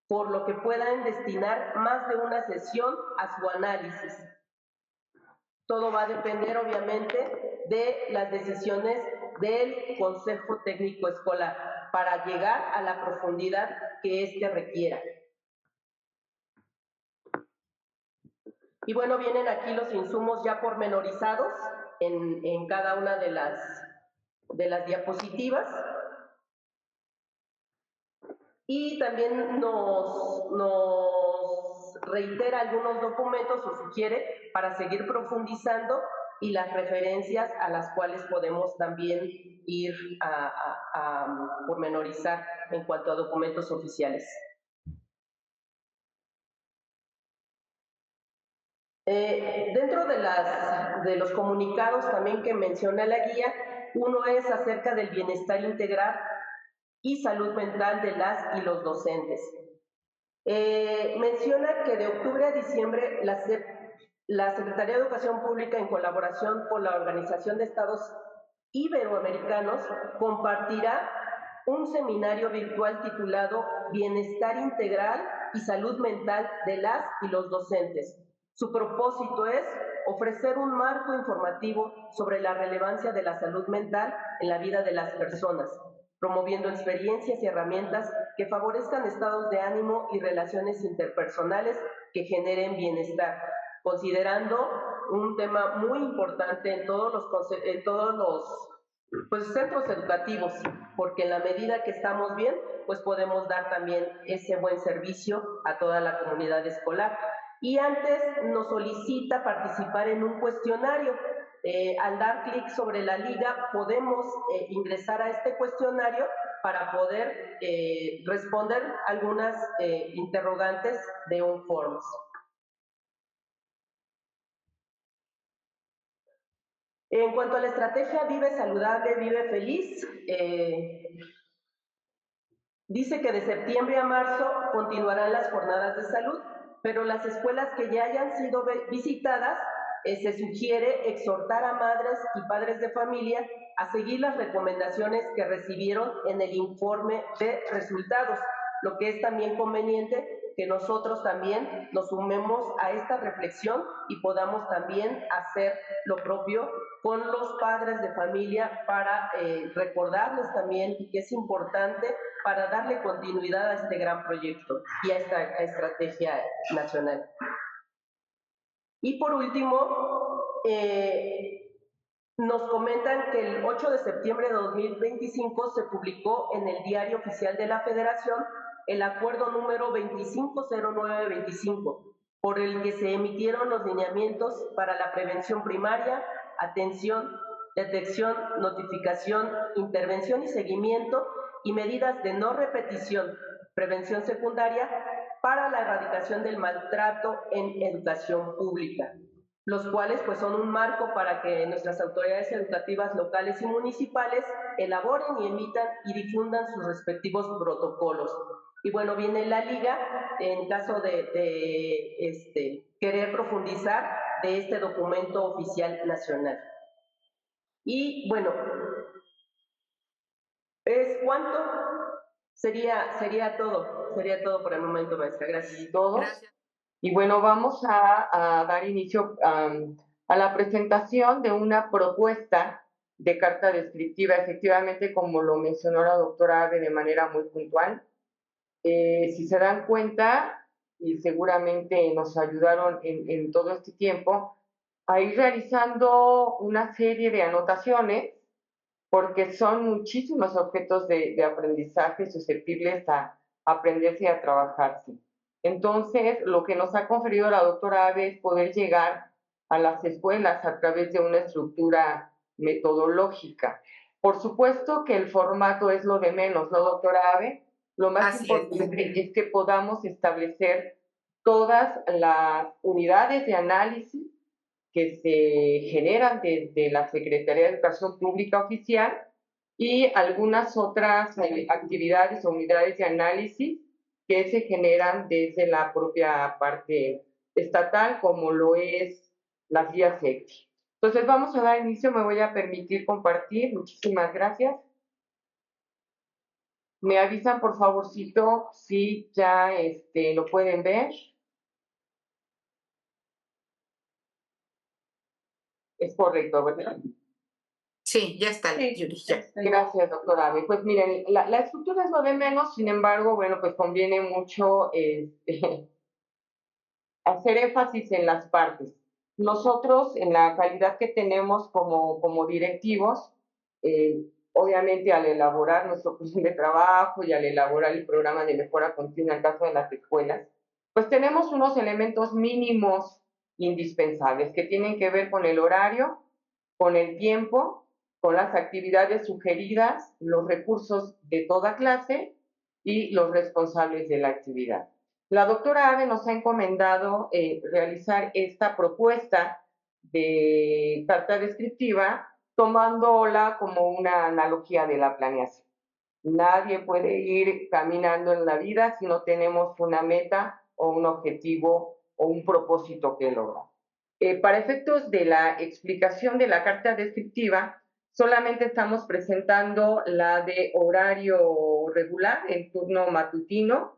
por lo que puedan destinar más de una sesión a su análisis. Todo va a depender, obviamente, de las decisiones del Consejo Técnico Escolar para llegar a la profundidad que éste requiera. Y bueno, vienen aquí los insumos ya pormenorizados en cada una de las diapositivas. Y también nos reitera algunos documentos o sugiere para seguir profundizando y las referencias a las cuales podemos también ir a pormenorizar en cuanto a documentos oficiales. Dentro de los comunicados también que menciona la guía, uno es acerca del bienestar integral y salud mental de las y los docentes. Menciona que de octubre a diciembre la Secretaría de Educación Pública, en colaboración con la Organización de Estados Iberoamericanos, compartirá un seminario virtual titulado Bienestar Integral y Salud Mental de las y los docentes. Su propósito es ofrecer un marco informativo sobre la relevancia de la salud mental en la vida de las personas, promoviendo experiencias y herramientas que favorezcan estados de ánimo y relaciones interpersonales que generen bienestar, considerando un tema muy importante en todos los centros educativos, porque en la medida que estamos bien, pues podemos dar también ese buen servicio a toda la comunidad escolar. Y antes nos solicita participar en un cuestionario. Al dar clic sobre la liga podemos ingresar a este cuestionario para poder responder algunas interrogantes de un Forms. En cuanto a la estrategia Vive Saludable, Vive Feliz, dice que de septiembre a marzo continuarán las jornadas de salud, pero las escuelas que ya hayan sido visitadas, se sugiere exhortar a madres y padres de familia a seguir las recomendaciones que recibieron en el informe de resultados, lo que es también conveniente que nosotros también nos sumemos a esta reflexión y podamos también hacer lo propio con los padres de familia para recordarles también que es importante para darle continuidad a este gran proyecto y a esta estrategia nacional. Y por último, nos comentan que el 8 de septiembre de 2025 se publicó en el Diario Oficial de la Federación el acuerdo número 250925, por el que se emitieron los lineamientos para la prevención primaria, atención, detección, notificación, intervención y seguimiento y medidas de no repetición, prevención secundaria para la erradicación del maltrato en educación pública, los cuales pues son un marco para que nuestras autoridades educativas locales y municipales elaboren y emitan y difundan sus respectivos protocolos. Y bueno, viene la liga en caso de querer profundizar de este documento oficial nacional. Y bueno, ¿es cuánto? Sería todo por el momento, maestra. Gracias. Gracias. Y bueno, vamos a dar inicio a la presentación de una propuesta de carta descriptiva, efectivamente, como lo mencionó la doctora Ave de manera muy puntual. Si se dan cuenta, y seguramente nos ayudaron en todo este tiempo, a ir realizando una serie de anotaciones, porque son muchísimos objetos de aprendizaje susceptibles a aprenderse y a trabajarse. Entonces, lo que nos ha conferido la doctora Abe es poder llegar a las escuelas a través de una estructura metodológica. Por supuesto que el formato es lo de menos, ¿no, doctora Abe? Lo más importante es que podamos establecer todas las unidades de análisis que se generan desde la Secretaría de Educación Pública Oficial y algunas otras actividades o unidades de análisis que se generan desde la propia parte estatal, como lo es las guías ECTI. Entonces vamos a dar inicio, me voy a permitir compartir. Muchísimas gracias. Me avisan, por favorcito, si ya lo pueden ver. Es correcto, ¿verdad? Sí, ya está, Sí, Yuri. Ya. Gracias, doctora Abe. Pues miren, la estructura es lo de menos, sin embargo, bueno, pues conviene mucho hacer énfasis en las partes. Nosotros, en la calidad que tenemos como directivos, obviamente al elaborar nuestro plan de trabajo y al elaborar el programa de mejora continua en el caso de las escuelas, pues tenemos unos elementos mínimos indispensables que tienen que ver con el horario, con el tiempo, con las actividades sugeridas, los recursos de toda clase y los responsables de la actividad. La doctora Abe nos ha encomendado realizar esta propuesta de carta descriptiva tomándola como una analogía de la planeación. Nadie puede ir caminando en la vida si no tenemos una meta o un objetivo o un propósito que lograr. Para efectos de la explicación de la carta descriptiva, solamente estamos presentando la de horario regular, en turno matutino,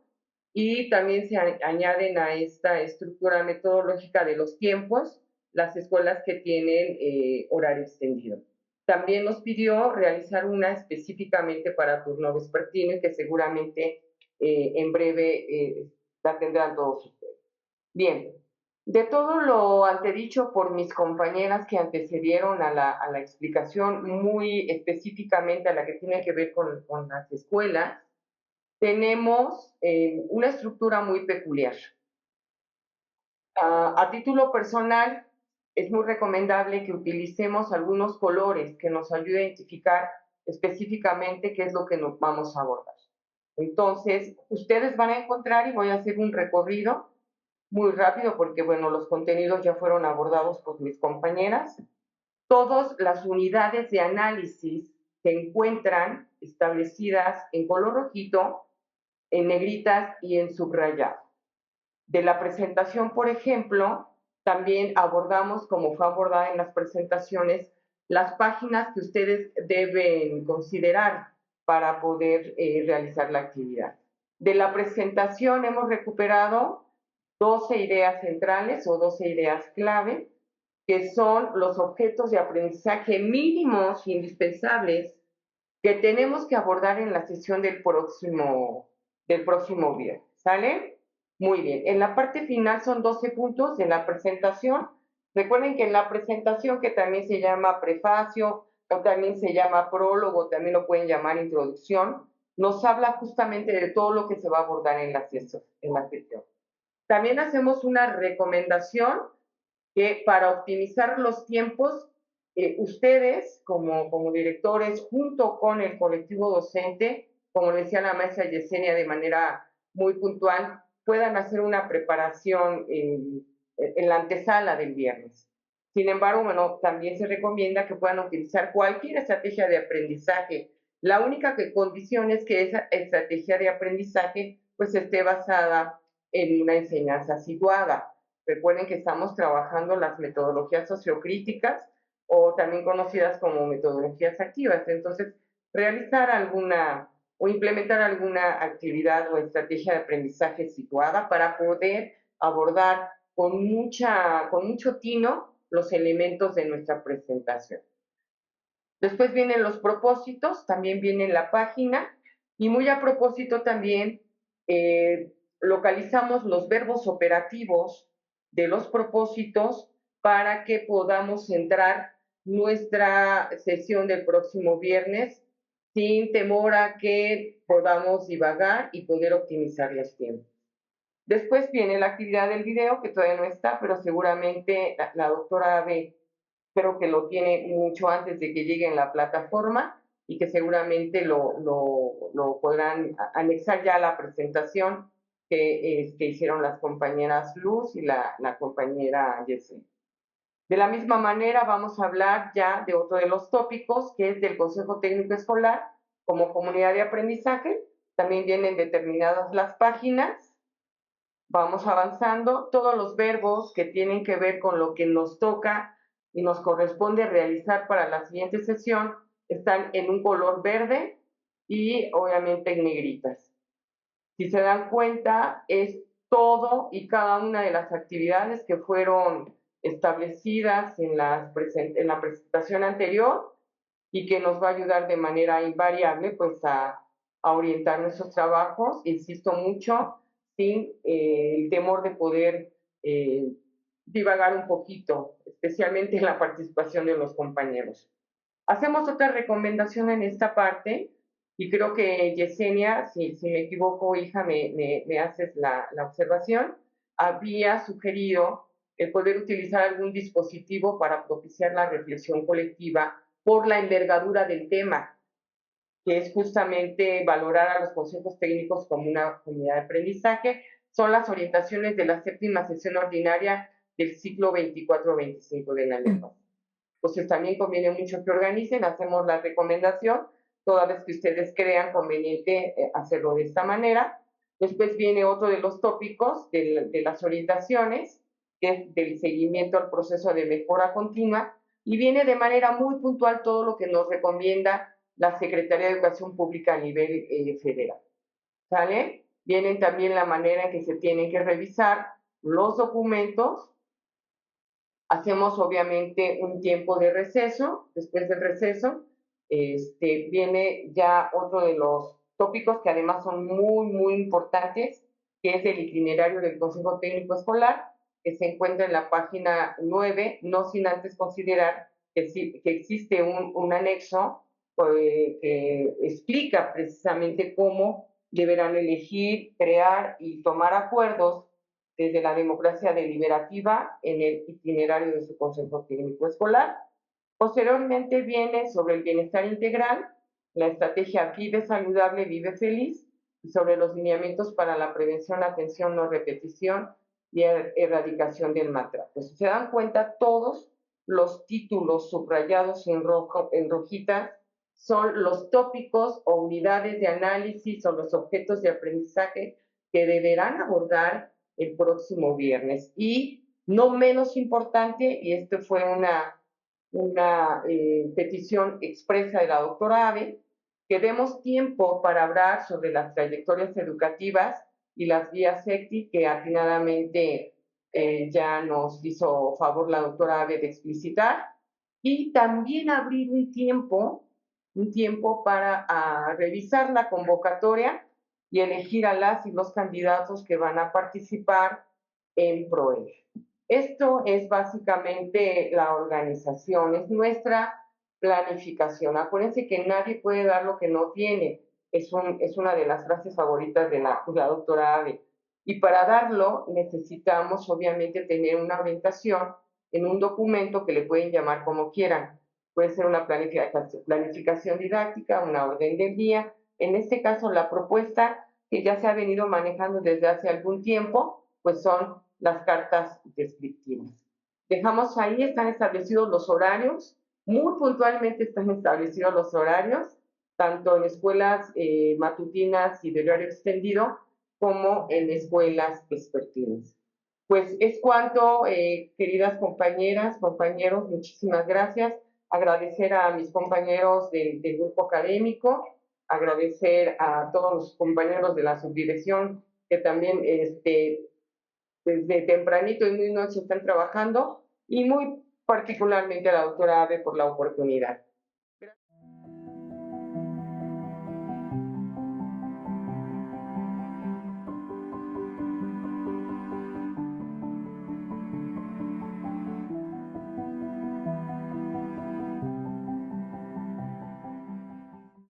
y también se añaden a esta estructura metodológica de los tiempos las escuelas que tienen horario extendido. También nos pidió realizar una específicamente para turno vespertino y que seguramente en breve la tendrán todos ustedes. Bien, de todo lo antedicho por mis compañeras que antecedieron a la explicación muy específicamente a la que tiene que ver con las escuelas, tenemos una estructura muy peculiar. A título personal, es muy recomendable que utilicemos algunos colores que nos ayuden a identificar específicamente qué es lo que nos vamos a abordar. Entonces, ustedes van a encontrar, y voy a hacer un recorrido muy rápido porque, bueno, los contenidos ya fueron abordados por mis compañeras. Todas las unidades de análisis se encuentran establecidas en color rojito, en negritas y en subrayado. De la presentación, por ejemplo, también abordamos, como fue abordada en las presentaciones, las páginas que ustedes deben considerar para poder realizar la actividad. De la presentación hemos recuperado 12 ideas centrales o 12 ideas clave, que son los objetos de aprendizaje mínimos indispensables que tenemos que abordar en la sesión del próximo viernes. ¿Sale? Muy bien. En la parte final son 12 puntos de la presentación. Recuerden que en la presentación, que también se llama prefacio, o también se llama prólogo, también lo pueden llamar introducción, nos habla justamente de todo lo que se va a abordar en la sesión. También hacemos una recomendación que para optimizar los tiempos, ustedes como directores, junto con el colectivo docente, como decía la maestra Yesenia de manera muy puntual, puedan hacer una preparación en la antesala del viernes. Sin embargo, bueno, también se recomienda que puedan utilizar cualquier estrategia de aprendizaje. La única condición es que esa estrategia de aprendizaje pues esté basada en una enseñanza situada. Recuerden que estamos trabajando las metodologías sociocríticas o también conocidas como metodologías activas. Entonces, realizar alguna o implementar alguna actividad o estrategia de aprendizaje situada para poder abordar con mucho tino los elementos de nuestra presentación. Después vienen los propósitos, también viene la página y muy a propósito también localizamos los verbos operativos de los propósitos para que podamos centrar nuestra sesión del próximo viernes sin temor a que podamos divagar y poder optimizar los tiempos. Después viene la actividad del video, que todavía no está, pero seguramente la doctora Abe creo que lo tiene mucho antes de que llegue en la plataforma y que seguramente lo podrán anexar ya a la presentación que hicieron las compañeras Luz y la compañera Yesenia. De la misma manera vamos a hablar ya de otro de los tópicos, que es del Consejo Técnico Escolar como comunidad de aprendizaje. También vienen determinadas las páginas. Vamos avanzando. Todos los verbos que tienen que ver con lo que nos toca y nos corresponde realizar para la siguiente sesión están en un color verde y obviamente en negritas. Si se dan cuenta, es todo y cada una de las actividades que fueron establecidas en la presentación anterior y que nos va a ayudar de manera invariable pues a orientar nuestros trabajos, insisto mucho, sin el temor de poder divagar un poquito, especialmente en la participación de los compañeros. Hacemos otra recomendación en esta parte, y creo que Yesenia, si me equivoco, hija, me haces la observación, había sugerido el poder utilizar algún dispositivo para propiciar la reflexión colectiva por la envergadura del tema, que es justamente valorar a los consejos técnicos como una comunidad de aprendizaje. Son las orientaciones de la 7ª sesión ordinaria del ciclo 24-25 de la lengua. Entonces también conviene mucho que organicen, hacemos la recomendación, toda vez que ustedes crean conveniente hacerlo de esta manera. Después viene otro de los tópicos de las orientaciones, que es del seguimiento al proceso de mejora continua, y viene de manera muy puntual todo lo que nos recomienda la Secretaría de Educación Pública a nivel federal. ¿Sale? Vienen también la manera en que se tienen que revisar los documentos. Hacemos obviamente un tiempo de receso. Después del receso viene ya otro de los tópicos que además son muy importantes, que es el itinerario del Consejo Técnico Escolar, que se encuentra en la página 9, no sin antes considerar que existe un anexo que explica precisamente cómo deberán elegir, crear y tomar acuerdos desde la democracia deliberativa en el itinerario de su Consejo Técnico Escolar. Posteriormente viene sobre el bienestar integral, la estrategia Vive Saludable, Vive Feliz, y sobre los lineamientos para la prevención, atención, no repetición y erradicación del maltrato. Si se dan cuenta, todos los títulos subrayados en rojitas son los tópicos o unidades de análisis o los objetos de aprendizaje que deberán abordar el próximo viernes. Y no menos importante, y esto fue una petición expresa de la doctora Abe, que demos tiempo para hablar sobre las trayectorias educativas y las vías ECTI que atinadamente ya nos hizo favor la doctora Abe de explicitar, y también abrir un tiempo para revisar la convocatoria y elegir a las y los candidatos que van a participar en PROEG. Esto es básicamente la organización, es nuestra planificación. Acuérdense que nadie puede dar lo que no tiene. Es una de las frases favoritas de la doctora Abe. Y para darlo necesitamos obviamente tener una orientación en un documento que le pueden llamar como quieran. Puede ser una planificación didáctica, una orden del día. En este caso, la propuesta que ya se ha venido manejando desde hace algún tiempo, pues son las cartas descriptivas. Dejamos ahí, están establecidos los horarios, muy puntualmente están establecidos los horarios, tanto en escuelas matutinas y de horario extendido, como en escuelas vespertinas. Pues es cuanto, queridas compañeras, compañeros, muchísimas gracias. Agradecer a mis compañeros del grupo académico, agradecer a todos los compañeros de la subdirección que también desde tempranito y muy noche están trabajando, y muy particularmente a la doctora Abe por la oportunidad.